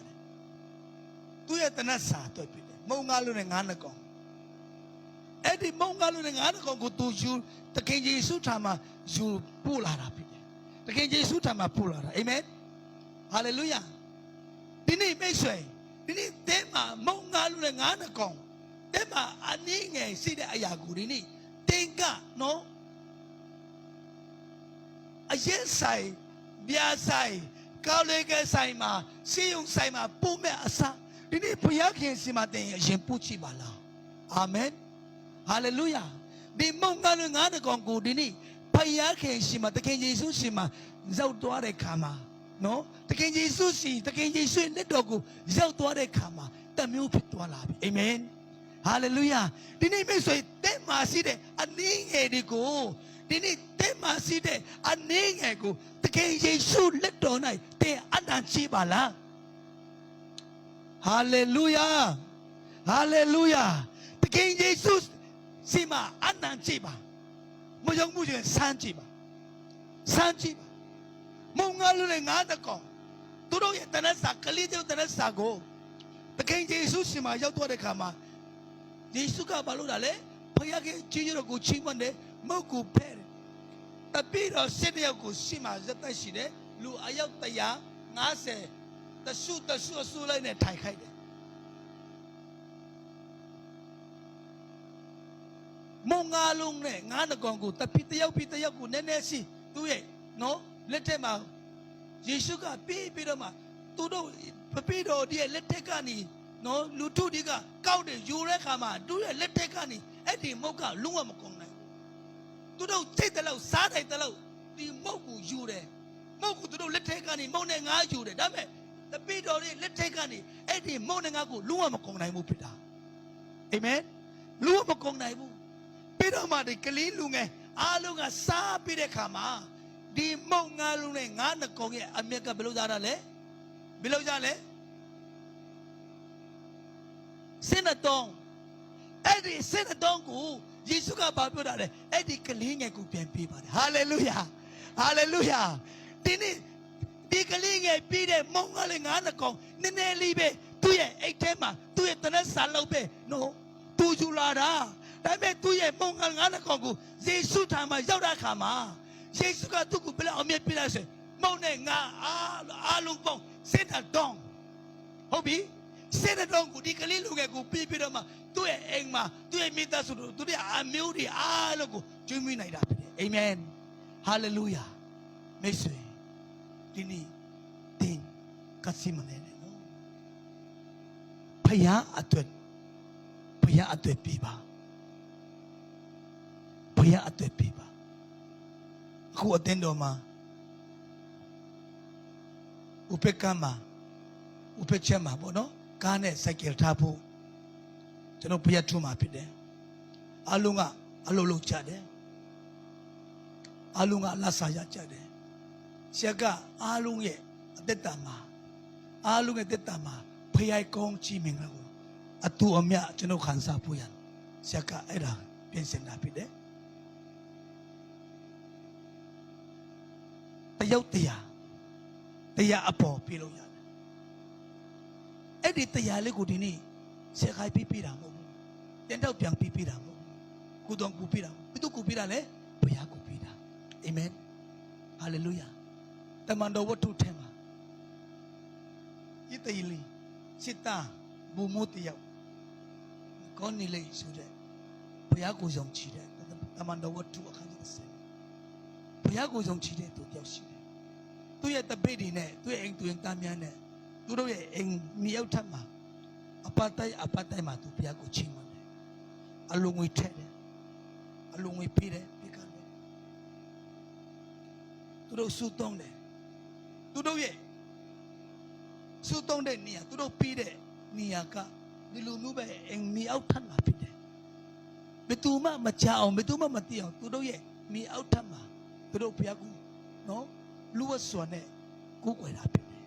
Do you Tanasa to it? Mongalu and Anakon. Eddie Mongalu and Anakon go to you, the King Sutama, you pull her up. The King Sutama pull her. Amen. Hallelujah. Didn't make say. Dini tema mongalu le ngana kong tema ani nge sida ayaguri ni tenga no ayen sai bia sai kaulege sai ma siyung sai ma pume asa dini puyakin sima ten yen puchi bala amen hallelujah di mongalu ngana kong ku dini puyakin sima te ken yesu sima zau twa de kama no the King Jesus, the King Jesus in the dogu, Zeltore Kama, the new Pitualabi. Amen. Hallelujah. The name is Tema Side, a ning edigo. The name Tema Side, a ning ego. The King Jesus let on I, they Anachibala. Hallelujah. Hallelujah. The King Jesus, Sima, Anachiba. Mujang Mujan, Sanchiba. Sanchiba. Mongalu ngada Turo Tanasa, Kalito Tanasago. The King Jesus, my Yato Kama. Jisuka Baludale, Payaki, Chiro Guchimande, Moku Pere. The Peter Sedia Gushima, Zatashide, Lu Ayataya, Nase, the Sula in a Taikaide. Mongalung, Nanagongu, the Peter Yaku, Nenesi, do it, no? Let him out. Jisuka, Pidama, Tudo, Papido, dear, let Tekani, no, Lutudiga, Kaude, Jurekama, do it, let Tekani, Eddie Moka, Lumacona. Tudo, take the low, Sada the low, the Moku Jure, Moku to do, let Tekani, Moning Ajure, Dame, the Pido, let Tekani, Eddie Moningaku, Lumacona Mupita. Amen. Lumacona, Pidama, the Kalin Lunge, Alunga Sa Pidekama. Di mongalu ne ngana konge Amerika below darale below jale senatong edi senatong ku Jisuka babu dale edi kelinge ku piampi pare hallelujah hallelujah dini di kelinge pide mongalu ngana kong nene libe tuye eitema tuye tana salobe no tu julara dame tuye mongalu ngana kong ku Jisu thama yauda khama Jesus got to go below me pilase. Monenga alubong send a dong. Hobby send a dong good ikaliluga go pipidama to a engma to a mitasuru to the amudi alugo to me night. Amen. Hallelujah. Mesue Dini Tin Kasimane. Paya atwet piba. Paya atwet piba. Who attend Oma Upekama Upechema, Bono, Kane, Sakir Tapu, Tenopia Tuma Pide, Alunga, Alulu Chade, Alunga Lasaya Chade, Siaga, Alunge, Detama, Alunga Detama, Payai Kong Chimingago, Atu Omia, Teno Hansa Puyan, Siaka Era, Pension Rapide. Taya Taya apo pilo yan. Edi taya le kudini sekai pipira mo. Tenda upiang pipira mo. Kudong pipira mo. Itu kupira le ဘုရားကိုပေးတာအာမင်ဟာလေလုယာတမန်တော်ဝတ္ထုထဲမှာဣသရေလစစ်သားဘူမိုးတယောက်ကောနီလေးဆိုတဲ့ဘုရားကိုယုံကြည်တဲ့တမန်တော်ဝတ္ထုအခန်းကြီး30ဘုရားကိုယုံကြည်တဲ့သူတယောက်ရှိတယ်သူရဲ့တပိတ်တွေနဲ့သူရဲ့အိမ်သူရင်သားများနဲ့သူတို့ရဲ့အိမ်မြေအောက်ထပ်မှာအပတ်တိုင်းမှာသူဘုရားကိုချီးမွမ်းတယ်အလုံးငွေထက်တယ်အလုံးငွေပေးတယ်ပေးကမ်းတယ်သူတို့စုသုံးတယ်သူတို့ရဲ့စုသုံးတဲ့နေရာသူတို့ပေးတဲ့နေရာကဒီလိုမျိုးပဲအိမ်မြေအောက်ထပ်မှာဖြစ်တယ်ဘယ်သူမှမကြောက်အောင်ဘယ်သူမှမသိအောင်သူတို့ရဲ့မြေအောက်ထပ်မှာသူတို့ဘုရားကိုနော်လူဝတ်စွာနဲ့ကိုးကွယ်တာဖြစ်တယ်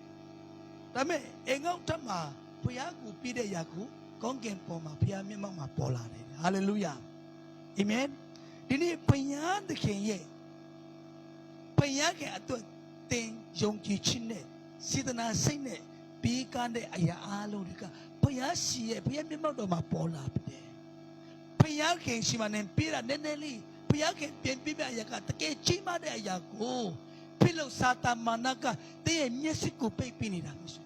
ဒါပေမဲ့အိမ်အောက်ထပ်မှာဘုရားကိုပြီးတဲ့ရာကိုကောင်းကင်ပေါ်မှာဘုရားမျက်မှောက်မှာပေါ်လာတယ်ဟာလေလုယာအာမင်ဒီနေ့ဘုရားသခင်ရဲ့ဘုရားရဲ့အတွက်တင်ယုံကြည်ခြင်းနဲ့စေတနာစိတ်နဲ့ပြီးကားတဲ့အရာအားလုံးတွေကဘုရားရှိရဲ့ဘုရားမျက်မှောက်တော်မှာပေါ်လာတယ်ဘုရားခင်ရှိမှနဲ့ပြီးတာနည်းနည်းလေးဘုရားခင်ပြင်ပြပြအရာကတကယ်ကြီးမားတဲ့အရာကိုဖိလို့စာတမန်ကတည့်ရဲ့မျက်စိကိုပိတ်ပြနေတာမရှိ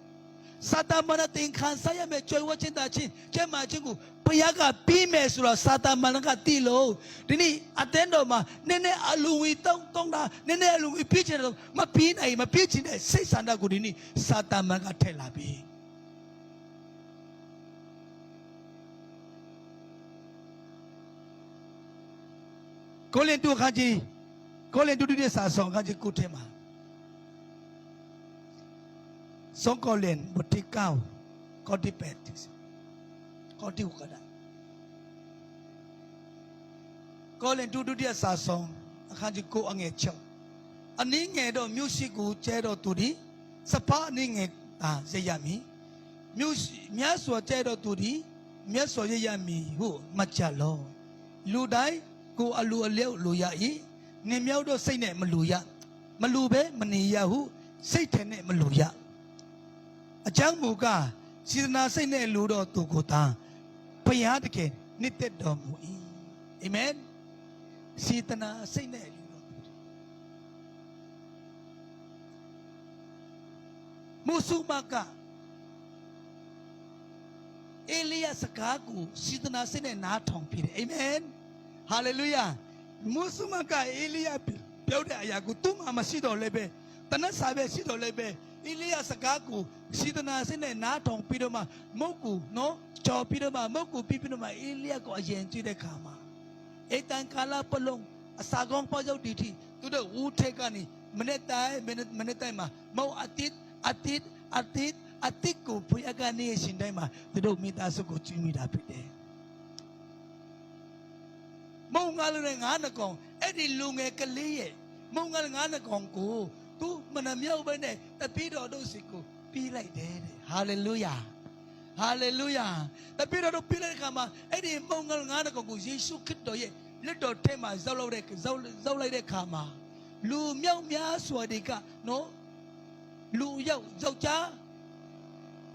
စာတမန်တင်ခံစားရမယ့်ကြွယ်ဝခြင်းတာချင်းကျမ်းမာခြင်းကိုဘုရားကပြီးမယ်ဆိုတော့စာတမန်ကသိလို့ဒီနေ့အတင်းတော်မှာနည်းနည်းအလူဝီတောင်းတာနည်းနည်းအလူဝီပြည့်ချင်တယ်မပြီးနိုင်မပြည့်ချင်တဲ့စိတ်ဆန္ဒကိုဒီနေ့စာတမန်ကထည့်လာပြီကိုလင်တူခါကြီးကိုလင်တူတူတဲ့စာဆောင်ခါကြီးကိုထဲမှာSong Colin Botikau Kodipetis Kodikada Colin to do the Sasson Hajiko Angecho a Ningedo musicu Chedo Tudi Sapa Ninge Zayami Miaswa Chedo Tudi Miaswa Yami who Machalo Ludai go Alu Leo Luyai Nimiodo Sene Maluya Malube Maniyahu Satan Maluyaအကြောင်းမူကားစေတနာစိတ်နဲ့လူတော်သူကိုသာဘုရားတခင်နှစ်သက်တော်မူ၏အာမင်စေတနာစိတ်နဲ့လူတော်သူမုဆုမကအေလိယစကားကိုစေတနာစိတ်နဲ့နားထောင်ပြီးတယ်အာမင်ဟာလေလုယာမုဆုမကအေလိယပြောတဲ့အရာကိုသူမှမရှိတော့လည်းပဲတနတ်စာပဲရှိတော့လည်းပဲအေလိယစကားကိုစေတနာစိတ်နဲ့နားထောင်ပြီးတော့မှမုတ်ကူနော်ကြော်ပြီးတော့မှမုတ်ကူပြီးတော့မှအေလိယကိုအရင်ကြည့်တဲ့ခါမှာအေတန်ကာလပလုံးအစာကောင်းပေါ့ရောက်ဒီထိသူတို့ဦးထက်ကနေမနေ့တိုင်းမှာမုတ်အတစ်ကိုဘုရားကနေရှင်တိုင်းမှာသူတို့မိသားစုကိုကြည့်မိတာဖြစ်တယ်မုံငါလည်းငါးနှကောင်အဲ့ဒီလူငယ်ကလေးရဲ့မုံငါလည်းငါးနှကောင်ကိုသူမနှမြောက်ပဲနဲ့တပည့်တော်တို့စီကိုပြီးလိုက်တယ်တဲ့ဟာလေလုယာဟာလေလုယာတပည့်တော်တို့ပြီးလိုက်တဲ့အခါမှာအဲ့ဒီမုံငါငါးနှကောင်ကိုယေရှုခရစ်တော်ရဲ့လက်တော်ထဲမှာဇောက်လိုက်တဲ့အခါမှာလူမြောက်များစွာတွေကနော်လူယောက်ျား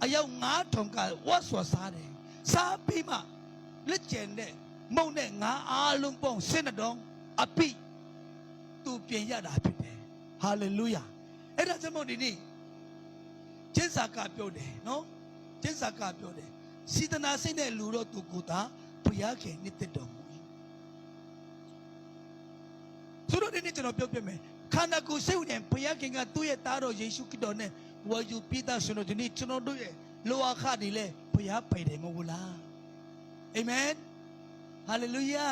အယောက်9000ကဝတ်စွာစားတယ်စားပြီးမှလက်ကျန်တဲ့မုံနဲ့ငါအားလုံးပေါင်း12တောင်းအပိသူပြင်ရတာဖြစ်တယ်ဟာလေလုယာအဲ့ဒါကြောင့်မို့ဒီနေ့ကျင့်စာကပြောတယ်နော်ကျင့်စာကပြောတယ်စေတနာစိတ်နဲ့လူတော့သူကိုယ်သာဘုရားခင်နှစ်သက်တော်မူ၏ဆိုတော့ဒီနေ့ကျွန်တော်ပြောပြမယ်ခန္ဓာကိုယ်စိတ်ဝင်ဘုရားခင်ကသူ့ရဲ့သားတော်ယေရှုခရစ်တော်နဲ့ဝါယူပြီးသားဆိုတော့ဒီနေ့ကျွန်တော်တို့ရဲ့လောအခတွေလည်းဘုရားပိုင်တယ်မဟုတ်လားအာမင်ဟာလေလုယာ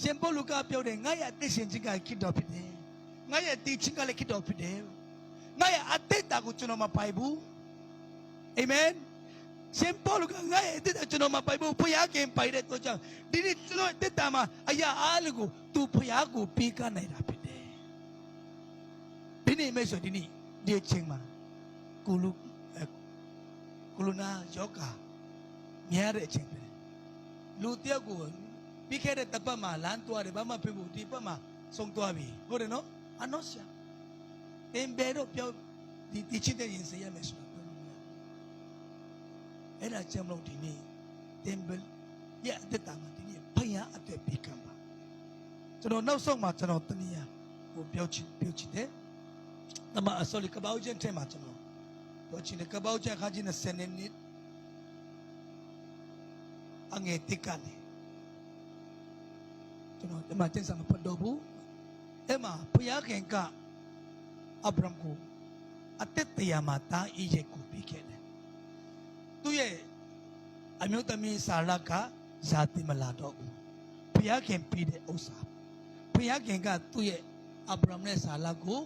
ရှင်ပေါလုကပြောတယ်ငါရဲ့အသက်ရှင်ခြင်းကခရစ်တော်ဖြစ်တယ်ငါရဲ့တည်ခြင်းကလည်းခရစ်တော်ဖြစ်တယ်ငါရဲ့အသက်တာကိုကျွန်တော်မပိုင်ဘူးအာမင်ရှင်ပေါလုကငါရဲ့အသက်တာကျွန်တော်မပိုင်ဘူးဘုရားခင်ပိုင်တဲ့အတွက်ကြောင့်ဒီနေ့ကျွန်တော်အသက်တာမှာအရာအားလုံးကိုသူဘုရားကိုပေးကမ်းနိုင်တာဖြစ်တယ်ဒီနေ့မဲ့ဆိုဒီနေ့ဒီအချိန်မှာကုလနာယောဂများတဲ့အချိန်ပဲလူတယောက်ကိုပြီးခဲ့တဲ့တပတ်မှာလမ်းသွားတယ်ဘာမှဖြစ်ဘူးဒီပတ်မှာဆုံးသွားပြီဟုတ်တယ်နော်အနောရှာတင်ဘယ်တော့ပြောဒီချစ်တဲ့ရင်စေရမယ်ဆိုတော့အဲ့ဒါကြောင့်မလို့ဒီနေ့တင်ဘယ်ရဲ့အသက်တာမှာဒီနေ့ဘုရားအသက်ပေးကမ်းပါ ကျွန်တော်နောက်ဆုံးမှာကျွန်တော်တနည်းဟိုပြောချင်တယ်။အမ sorry ကပောက်ချင်းထဲမှာကျွန်တော်ပြောချင်တယ်ကပောက်ချင်းခါချင်း20နှစ်အငယ်တိကနေကျွန်တော်ဒီမှာတင်စားမဖတ်တော့ဘူး။အဲ့မှာဘုရားခင်ကအဗြဟံကိုအသက်တရားမှာတားအိရဲ့ကိုပြီးခဲ့တယ်။သူရဲ့အမျိုးသမီးစာလကဇာတိမလာတော့ဘူး။ဘုရားခင်ပြီးတဲ့ဥစ္စာဘုရားခင်ကသူ့ရဲ့အဗြဟံနဲ့စာလကို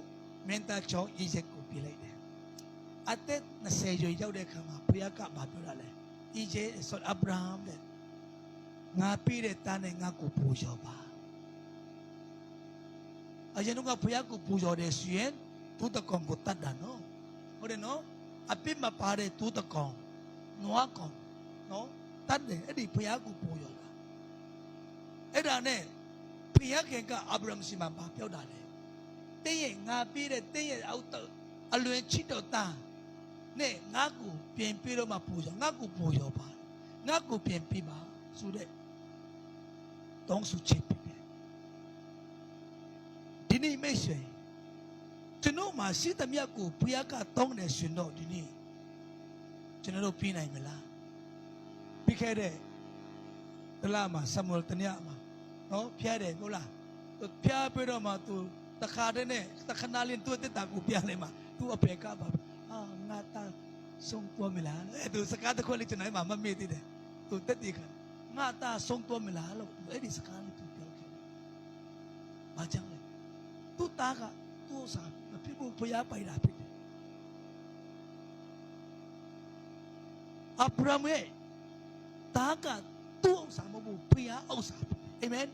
မင်းသားချောင်းအိရဲ့ကိုပြီးလိုက်တယ်။အသက်20ကျော်ရောက်တဲ့အခါမှာဘုရားကဘာပြောတာလဲ။အိရဲ့ဆိုအဗြဟံတဲ့ငါပြီးတဲ့တားနဲ့ငါကိုပူဇော်ပါ။အရင်ကဘုရားကိုပူဇော်တယ်ဆိုရင်သူတကောင်ကိုတတ်တာနော်ဟုတ်တယ်နော်အပြစ်မပါတဲ့သူတကောင်နွားကောင်နော်တတ်တယ်အဲ့ဒီဘုရားကိုပူဇော်တာအဲ့ဒါနဲ့ဘုရားခင်ကအဗြဟံစီမှာပြောတာလေတင်းရဲ့ငါပြီးတဲ့တင်းရဲ့အောက်အလွန်ချစ်တော်သားနဲ့ငါကိုပြင်ပြီးတော့မှပူဇော်ငါကိုပူဇော်ပါငါကိုပြင်ပြီးပါဆိုတဲ့တောင်းဆိုချက်ပဲဒီနေ့မိတ်ဆွေကျွန်တော်မှာရှိသမျှကိုဘုရားကတောင်းတယ်ရှင်တော့ဒီနေ့ကျွန်တော်တို့ပြီးနိုင်မလားပြီးခဲ့တဲ့တလားမှာဆာမွေလ်တညမှာနော်ဖျားတယ်ဟုတ်လားဖျားပြီးတော့မှသူတခါတည်းနဲ့တခဏလေးသူတက်တာကိုပြလိုက်မှာသူအဖေကပါငါတာဆုံးသွားမလားအဲ့သူစကားတစ်ခွက်လေးကျွန်တော်မှမမေ့သေးတယ်သူတက်တည်ခံငါတာဆုံးသွားမလားလို့အဲ့ဒီစကားလေးသူပြောခဲ့တယ်ဘာကြောင့်လဲသူသားကသူ့စာမဖြစ်ဘူးဘုရားပိုင်တာဖြစ်တယ်အဗြဟံရဲ့သားကသူ့ဥစ္စာမဟုတ်ဘူးဘုရားဥစ္စာအာမင်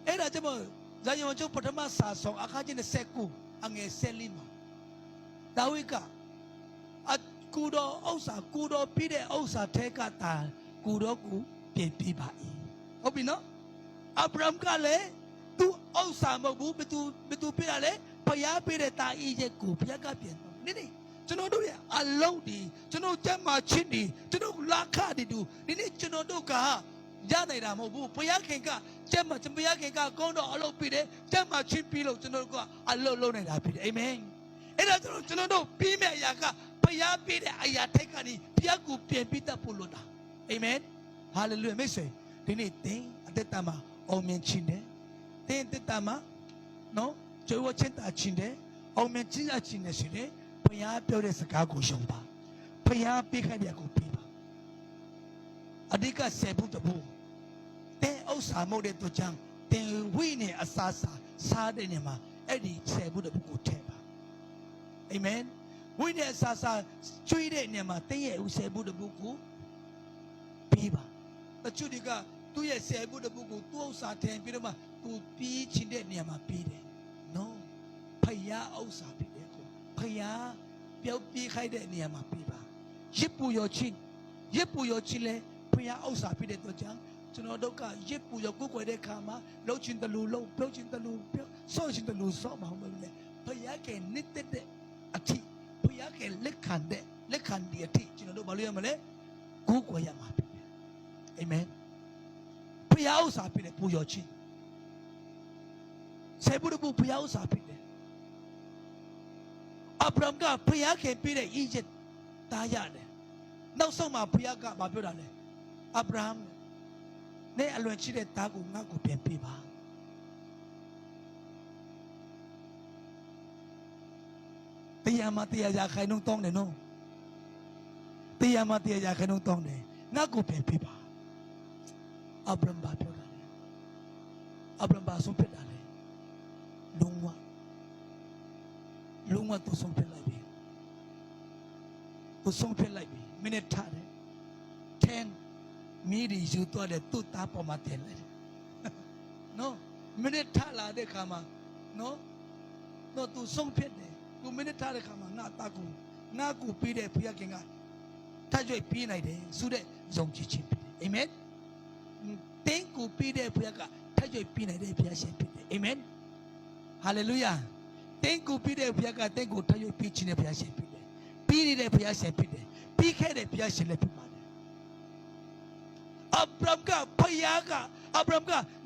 အဲ့ဒါကြောင့်ဇာယုံကျုပ်ပထမစာဆောင်အခါကျင်း19အငယ်14မှာဒါဝိကအကူတော်ဥစ္စာကူတော်ပြီးတဲ့ဥစ္စာထဲကတာကူတော်ကိုပြင်ပြပါ၏ဟုတ်ပြီနော်အဗြဟံကလည်းသူ့ဥစ္စာမဟုတ်ဘူးဘသူပြရလဲဘုရားပြတဲ့တာဤရဲ့ကိုဘုရားကပြင်တော့နေ့ကျွန်တော်တို့ရဲ့အလုံးဒီကျွန်တော်ကျမ်းမာချင်းဒီကျွန်တော်လာခဒီတူဒီနေ့ကျွန်တော်တို့ကရနိုင်တာမဟုတ်ဘူးဘုရားခင်ကကျမ်းမာဘုရားခင်ကကောင်းတော့အလုပ်ပြီးတယ်ကျမ်းမာချင်းပြီးလို့ကျွန်တော်တို့ကအလုပ်လုပ်နိုင်တာဖြစ်တယ်အာမင်အဲ့ဒါကျွန်တော်တို့ပြီးမဲ့အရာကဘုရားပြတဲ့အရာထိုက်ကနေဘုရားကိုပြင်ပြီးတတ်ဖို့လို့တာအာမင်ဟာလေလုယာမိတ်ဆွေဒီနေ့သင်အသက်တာမှာအောင်မြင်ခြင်းတယ်သင်အသက်တာမှာနော်ကျွေးဝချင်းတာချင်းတယ်အောင်မြင်ခြင်းအချင်းနဲ့ရှိတယ်ဘုရားပြောတဲ့စကားကိုယုံပါဘုရားပြခဲ့တဲ့ကိုပြီးပါအဓိကဆယ်ဖို့တဖို့တဲ့ဥစ္စာမဟုတ်တဲ့သူချမ်းတင်ဝိနဲ့အစာစားတဲ့နေမှာအဲ့ဒီဆယ်ဖို့တဖို့ကိုထည့်ပါအာမင်ဝိနဲ့အစာကျွေးတဲ့နေမှာတင်းရဲ့ဆယ်ဖို့တဖို့ကိုပြီးပါတချို့တွေကသူ့ရဲ့ဆယ်ဖို့တဖို့ကိုသူ့ဥစ္စာထည့်ပြီးတော့မှသူပြီးချင်တဲ့နေရာမှာပြီးတယ်နော်ဖယားဥစ္စာပြီးတယ်ကိုဖယားပြောက်ပြီးခိုက်တဲ့နေရာမှာပြီးပါရစ်ပူရောချင်းလဲဖယားဥစ္စာပြီးတဲ့တော့ကြောင့်ကျွန်တော်တို့ကရစ်ပူရောကိုယ်ွယ်တဲ့ခါမှာလှုပ်ချင်တယ်လို့လှုပ်ပြုတ်ချင်တယ်လို့ပြုတ်ဆော့ချင်တယ်လို့ဆော့မှာမဟုတ်လေဖယားကနှစ်တဲ့အထိဖယားကလက်ခံဒီအထိကျွန်တော်တို့မလို့ရမလဲကိုယ်ွယ်ရမှာဖြစ်တယ်အာမင်ဖယားဥစ္စာပြီးတဲ့ပူရောချင်းဆယ်ဖို့ဘုရားဥစ္စာဖြစ်တယ်အဗြဟံကဘုရားခင်ပြတဲ့ဤရစ်တားရတယ်နောက်ဆုံးမှာဘုရားကမပြောတာလေအဗြဟံနဲ့အလွန်ချစ်တဲ့သားကိုငါ့ကိုပြန်ပေးပါတရားမတရားရာခိုင်နှုန်းတောင်းတယ်နော်တရားမတရားရာခိုင်နှုန်းတောင်းတယ်ငါ့ကိုပြန်ပေးပါအဗြဟံဘာပြောတာလဲအဗြဟံဘာဆုံးဖြစ်တာလဲလုံးဝသူဆုံးဖြတ်လိုက်ပြီမိနစ်ထားတယ်10မိရီယူတော့တဲ့သူ့သားပေါ်မှာတင်လိုက်တယ်နော်မိနစ်ထားလာတဲ့ခါမှာနော်သူဆုံးဖြတ်တယ်သူမိနစ်ထားတဲ့ခါမှာငါသားကိုပြီးတဲ့ဘုရားခင်ကထပ်ကြွပြီးနိုင်တယ်ဆိုတဲ့ယုံကြည်ခြင်းဖြစ်တယ်အာမင်တင်းကိုပြီးတဲ့ဘုရားကထပ်ကြွပြီးနိုင်တဲ့ဘုရားရှင်ဖြစ်တယ်အာမင်ဟာလေလုယာတင်းကိုပြီးတဲ့ဘုရားကတင်းကိုထပ်ရွေးပြီးခြင်းတဲ့ဘုရားရှင်ဖြစ်တယ်ပြီးနေတဲ့ဘုရားရှင်ဖြစ်တယ်ပြီးခဲ့တဲ့ဘုရားရှင်လည်းဖြစ်ပါတယ်အဗြဟံက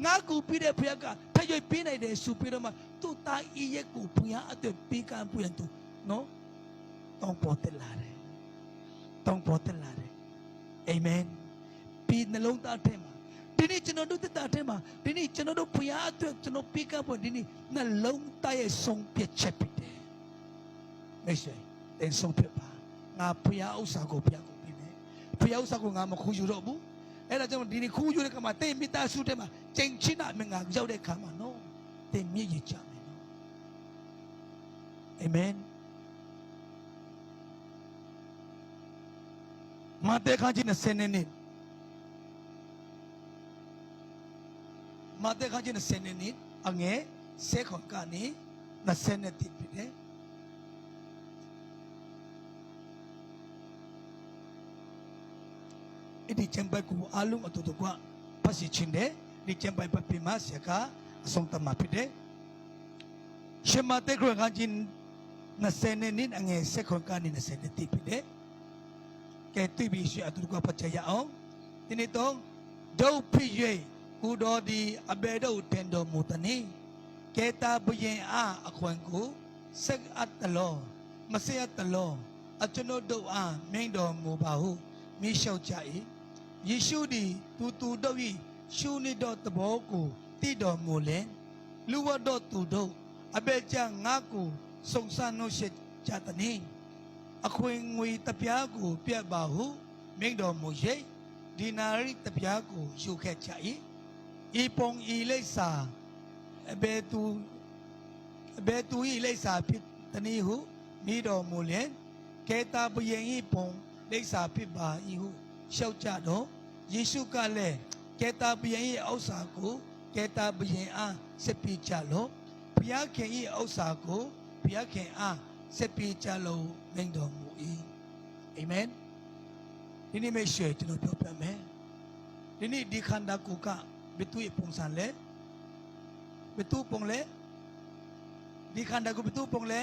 ငါကိုပြီးတဲ့ဘုရားကထပ် ရွေပေးနိုင်တယ်ဆိုပြီးတော့မှသူ့သားဤရဲ့ကိုဘုရားအတွက်ပေးကမ်းပွင့်သူနော်တောင်းပေါ်တက်လာတယ်တောင်းပေါ်တက်လာတယ်အာမင်ပြီးနှလုံးသားထဲမှာဒီနေ့ကျွန်တော်တို့တက်တာထဲမှာဒီနေ့ကျွန်တော်တို့ဘုရားအတွက်ကျွန်တော်ပေးကမ်းပွင့်ဒီနေ့နှလုံးသားရဲ့ဆုံးဖြတ်ချက်ဖြစ်တယ်မိတ်ဆွေတင်ဆုံးဖြတ်ပါငါဘုရားဥစ္စာကိုဘုရားကိုပေးမယ်ဘုရားဥစ္စာကိုငါမခူးယူတော့ဘူးအဲ့ဒါကြောင့်ဒီနေ့ခူးယူတဲ့ခါမှာတိတ်မိသားစုထဲမှာချိန်ချင်းနာမငါရောက်တဲ့ခါမှာနော်တင်မြည်ရကြမယ်နော်အာမင်မာသဲခန်းကြီး20နှစ်မာသဲခန်းကြီး20နှစ်အငယ်10ခွန်ကနေ20နှစ်တိဖြစ်တယ်ဒီချမ်ပိုက်ကိုအလုံးအတူတူကပတ်စီချင်းတယ်ဒီချမ်ပိုက်ပပိမဆရာကအဆုံးသတ်မှာဖြစ်တယ်ရှမတေခရခန်းချင်း20နှစ်အငယ်10ခွန်ကနေ20နှစ်တိဖြစ်တယ်ကဲတွေ့ပြီးရှိအတူတူကပတ်ချရအောင်ဒီနေ့တော့ဒုဖြစ်၍ကုတော်ဒီအဘေတို့တင်တော်မူတနီကဲတာဘယင်အားအခွင့်ကိုစက်အပ်တလောမစက်အပ်တလောအကျွန်ုပ်တို့အားမိန်တော်မူပါဟုမိလျှောက်ကြ၏ယေရှုသည်သူတို့၏ရှုနေတော်သဘောကိုတည်တော်မူလင်လူဝတ်တော်သူတို့အဘေကြငါကိုစုံစမ်းနှုတ်ဆက်ကြသည်အခွင့်ငွေတပြားကိုပြတ်ပါဟုမိန်တော်မူ၍ဒီနာရီတပြားကိုယူခဲ့ကြ၏ဤပုံဤလိပ်စာအဘေသူ၏လိပ်စာဖြစ်သည်ဟုမိတော်မူလင်ကေတာဘယင်၏ပုံလိပ်စာဖြစ်ပါ၏ဟုလျှောက်ကြတော့ယေရှုကလည်းကေတာဘယင်၏ဥစ္စာကိုကေတာဘယင်အားဆက်ပြကြလော့ဘုရားခင်၏ဥစ္စာကိုဘုရားခင်အားဆက်ပြကြလော့မိန့်တော်မူ၏အာမင်ဒီနေ့မယ့်ရှင်ကျွန်တော်ပြောပြမယ်ဒီနေ့ဒီခန္ဓာကိုယ်ကဘယ်သူ့ပုံစံလဲဘယ်သူ့ပုံလဲဒီခန္ဓာကိုယ်ဘယ်သူ့ပုံလဲ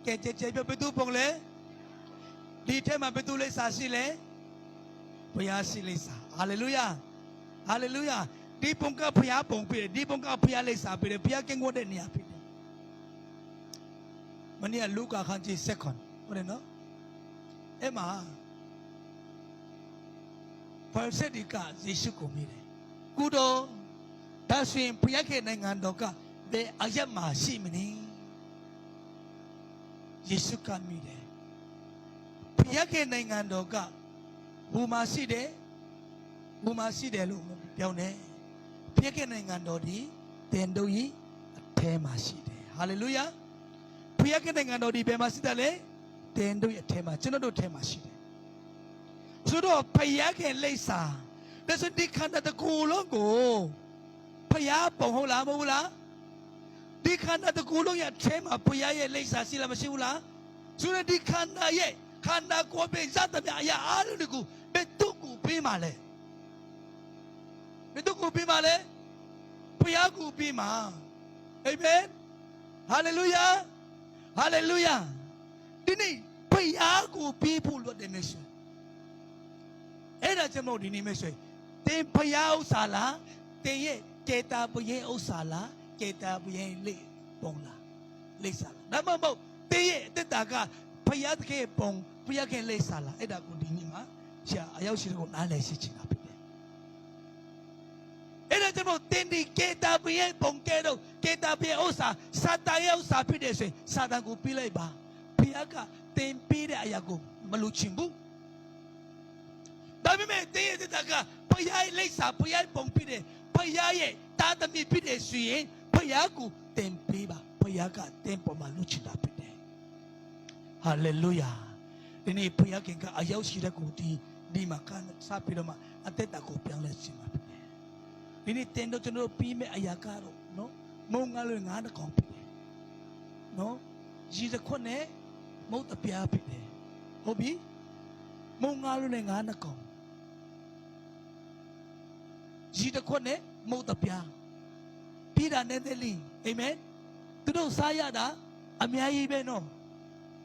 ကဲကြဲကြဲဘယ်သူ့ပုံလဲဒီထဲမှာဘယ်သူလိပ်စာရှိလဲဘုရားရှိလိပ်စာဟာလေလုယာဟာလေလုယာဒီပုံကဘုရားပုံပြတယ်ဒီပုံကဘုရားလိပ်စာပြတယ်ဘုရားကင်းဝတ်တဲ့နေရာဖြစ်တယ်မနေ့ကလူကာခန်းကြီး7ဟုတ်တယ်နော်အဲ့မှာဖာရိဒီကယေရှုကိုမြည်တယ်ကုတော်ဒါဆိုရင်ဘုရားရဲ့နိုင်ငံတော်ကဘယ်အရက်မှာရှိမလဲယေရှုကမြည်တယ်ဘုရားရဲ့နိုင်ငံတော်ကဘူမာရှိတယ်လို့ပြောနေဘုရားရဲ့နိုင်ငံတော်ဒီတင်တို့ဤအထဲမှာရှိတယ်ဟာလေလုယာဘုရားရဲ့နိုင်ငံတော်ဒီဘယ်မှာရှိတယ်လဲတင်တို့ဤအထဲမှာကျွန်တော်တို့အထဲမှာရှိတယ်ဆိုတော့ဘုရားရဲ့လိပ်စာဒါဆိုဒီခန္ဓာတကူလုံးကိုဘုရားပုံဟုတ်လားမဟုတ်လားဒီခန္ဓာတကူလုံးရဲ့အထဲမှာဘုရားရဲ့လိပ်စာရှိလားမရှိဘူးလားဆိုတော့ဒီခန္ဓာရဲ့ခန္ဓာကိုယ်ပဲဇတ်တမြအရာအားလုံးကိုဘယ်သူကိုပေးမှာလဲဘယ်သူကိုပေးမှာလဲဘုရားကိုပေးမှာအာမင်ဟာလေလုယာဟာလေလုယာဒီနေ့ဘုရားကိုပေးဖို့လိုတယ်မရှိအဲ့ဒါကြောင့်မို့ဒီနေ့မရှိတင်ဘုရားဥစ္စာလားတင်ရဲ့ကေတာဘုရင်ဥစ္စာလားကေတာဘုရင်လိပုံလားလိစာလားဒါမှမဟုတ်တင်ရဲ့အတ္တကဘုရားသခင်ပုံဘုရားခင်လိစာလားအဲ့ဒါကိုဒီနေ့မှာရှာအရောက်ရှိတဲ့ကိုနားလည်ရှိချင်တာဖြစ်တယ်အဲ့ဒါကြောင့်မို့တင်ဒီကေတာဘုရင်ပုံကဲတော့ကေတာဘုရင်ဥစ္စာစာတန်ရဲ့ဥစ္စာဖြစ်တယ်ဆိုရင်စာတန်ကိုပြလိုက်ပါဘုရားကတင်ပေးတဲ့အရာကိုမလူချင်ဘူးဒါပေမဲ့တင်းရဲ့တကဘုရားရဲ့လိပ်စာဘုရားပုံပြတယ်ဘုရားရဲ့တာသမီဖြစ်တယ်ဆိုရင်ဘုရားကိုတင်ပေးပါဘုရားကတင်ပေါ်မှာလူချင်တာဖြစ်တယ်ဟာလေလုယာဒီနေ့ဘုရားခင်ကအရောက်ရှိတဲ့ကိုဒီမှာကစပြီးတော့မှအသက်တာကိုပြောင်းလဲခြင်းပါဖြစ်တယ်ဒီနေ့တင်တော့ကျွန်တော်ပြီးမဲ့အရာကတော့နော်မုံငါလွင်ငါးတကောင်ဖြစ်တယ်နော်ရည်စခွနဲ့မုတ်တပြားဖြစ်တယ်ဟုတ်ပြီမုံငါလွင်ငါးတကောင်ရည်တခွနဲ့မုတ်တပြားပြီးတာနဲ့တဲ့လင်းအာမင်သူတို့စားရတာအများကြီးပဲနော်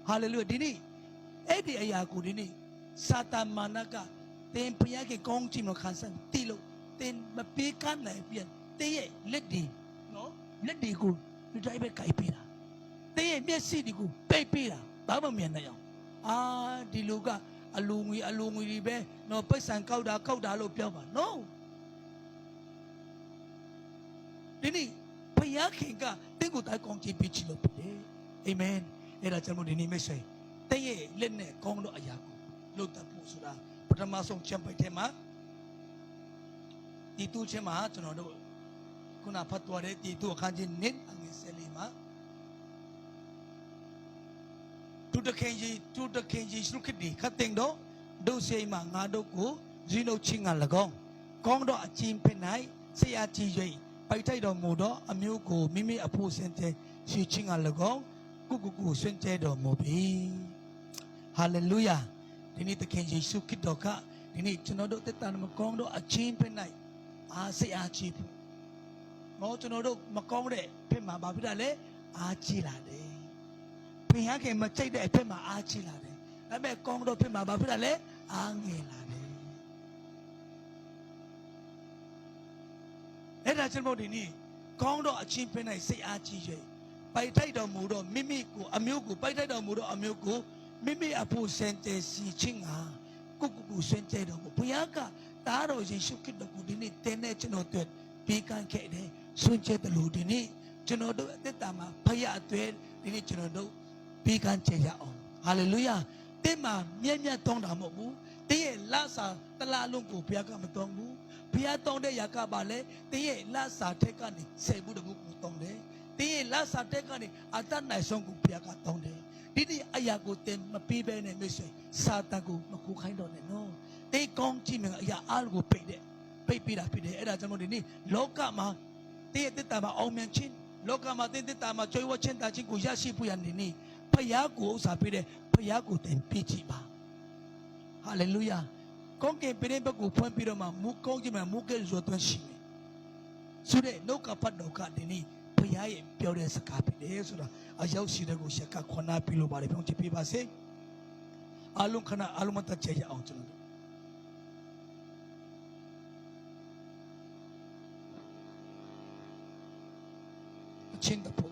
ဟာလေလုယာဒီနေ့အဲ့ဒီအရာကိုဒီနေ့စာတန်မာနကတင်ဘုရားကကောင်းချီးမခံစားတိလို့တင်မပေးကနိုင်ပြန်တင်းရဲ့လက်ဒီ လက်တွေကိုဒီတိုင်းပဲကြိုက်ပေးတာတင်းရဲ့မျက်စိတွေကိုပိတ်ပေးတာဘာမှမမြင်နိုင်အောင်ဒီလူကအလူငွေတွေပဲနော်ပိတ်ဆန်ကောက်တာလို့ပြောပါ no ဒီနေ့ဘုရားခင်ကတင်းကိုတိုင်းကောင်းချီးပေးချလို့ဖြစ်တယ်အာမင်အဲ့ဒါကျွန်တော်ဒီနေ့မိတ်ဆွေတင်းရဲ့လက်နဲ့ကောင်းတော့အရာကိုလုပ်တတ်ဖို့ဆိုတာပထမဆုံးချမ်းပိုက်ထဲမှာဒီတူချင်းမှာကျွန်တော်တို့ခုနဖတ်သွားတဲ့ဒီတူအခန်းကြီးနစ်အငယ်14မှာတူတခင်ကြီးရှုခစ်ဒီခတ်တင်တော့ဒုစိမှာငါတို့ကိုဇီနုချင်းက၎င်းကောင်းတော့အချင်းဖြစ်၌ဆရာကြီး၍ပိုက်ထိုက်တော်မူတော့အမျိုးကိုမိမိအဖို့စင်တဲ့ရှေချင်းက၎င်းကုဆွင့်ကျဲတော်မူပြီဟာလေလုယာဒီနေ့တခင်ယေရှုခရစ်တော်ကဒီနေ့ကျွန်တော်တို့တက်တာမကောင်းတော့အချင်းဖြစ်၌ဆရာကြီးဖို့မောကျွန်တော်တို့မကောင်းတဲ့ဖြစ်မှာဘာဖြစ်တာလဲအားကြီးလာတယ်ဘုရားခင်မကြိုက်တဲ့အဖြစ်မှာအားကြီးလာတယ်ဒါပေမဲ့ကောင်းတော့ဖြစ်မှာဘာဖြစ်တာလဲအားငယ်လာတယ်အဲ့ဒါကျွန်တော်ဒီနေ့ကောင်းတော့အချင်းဖြစ်၌စိတ်အားကြီး၍ပိုက်ထိုက်တော်မူတော့မိမိကိုအမျိုးကိုပိုက်ထိုက်တော်မူတော့အမျိုးကိုမိမိအဖို့စင်တဲ့စီချင်းဟာကုစင်တဲ့တော်ကိုဘုရားကတားတော်ယေရှုခရစ်တော်ကိုဒီနေ့တင်းနဲ့ကျွန်တော်တို့ပေးကမ်းခဲ့တယ်ဆွင့်ကျဲတယ်လို့ဒီနေ့ကျွန်တော်တို့အသက်တာမှာဖခင်အသွဲဒီနေ့ကျွန်တော်တို့ပေးကမ်းကြရအောင်ဟာလေလုယာတင်းမှာမြတ်တောင်းတာမဟုတ်ဘူးတင်းရဲ့လစာတလားလုံးကိုဘုရားကမတောင်းဘူးဘုရားတောင်းတဲ့ຢာကပါလေတင်းရဲ့လစာထက်ကနေ10ဘူးတဘူးကိုတောင်းတယ်တင်းရဲ့လစာတက်ကနေအတတ်နိုင်ဆုံးကိုဘုရားကတောင်းတယ်ဒီဒီအရာကိုတင်မပေးဘဲနဲ့မိတ်ဆွေစာတန်ကိုမကူခိုင်းတော့နဲ့နော်တင်းကောင်းကြည့်မယ်အရာအားကိုပိတ်ပေးတာဖြစ်တယ်အဲ့ဒါကြောင့်ဒီနေ့လောကမှာတင်းရဲ့တက်တာမှာအောင်မြင်ခြင်းလောကမှာတင်းတက်တာမှာကြွယ်ဝခြင်းတာခြင်းကိုရရှိဖို့ရနေနေဖယားကိုဥစ္စာပေးတယ်ဖယားကိုတင်ပေးကြည့်ပါဟာလေလုယာကောင်းကင်ပြည်ဘက်ကိုဖွင့်ပြီးတော့မှမူကောင်းခြင်းမှာမူကဲဆိုသွန်းရှိမယ်ဆိုတဲ့နှုတ်ကပတ်တော်ကဒီနေ့ဖယားရဲ့ပြောတဲ့စကားဖြစ်တယ်ဆိုတာအရောက်ရှိတဲ့ကိုရှက်ကခွန်နာပြီးလို့ပါတယ်ဘုန်းကြီးပြပါစေအလုံးခဏအလုံးမတတ်ချရအောင်ကျွန်တော်တို့အချင်းတဖို့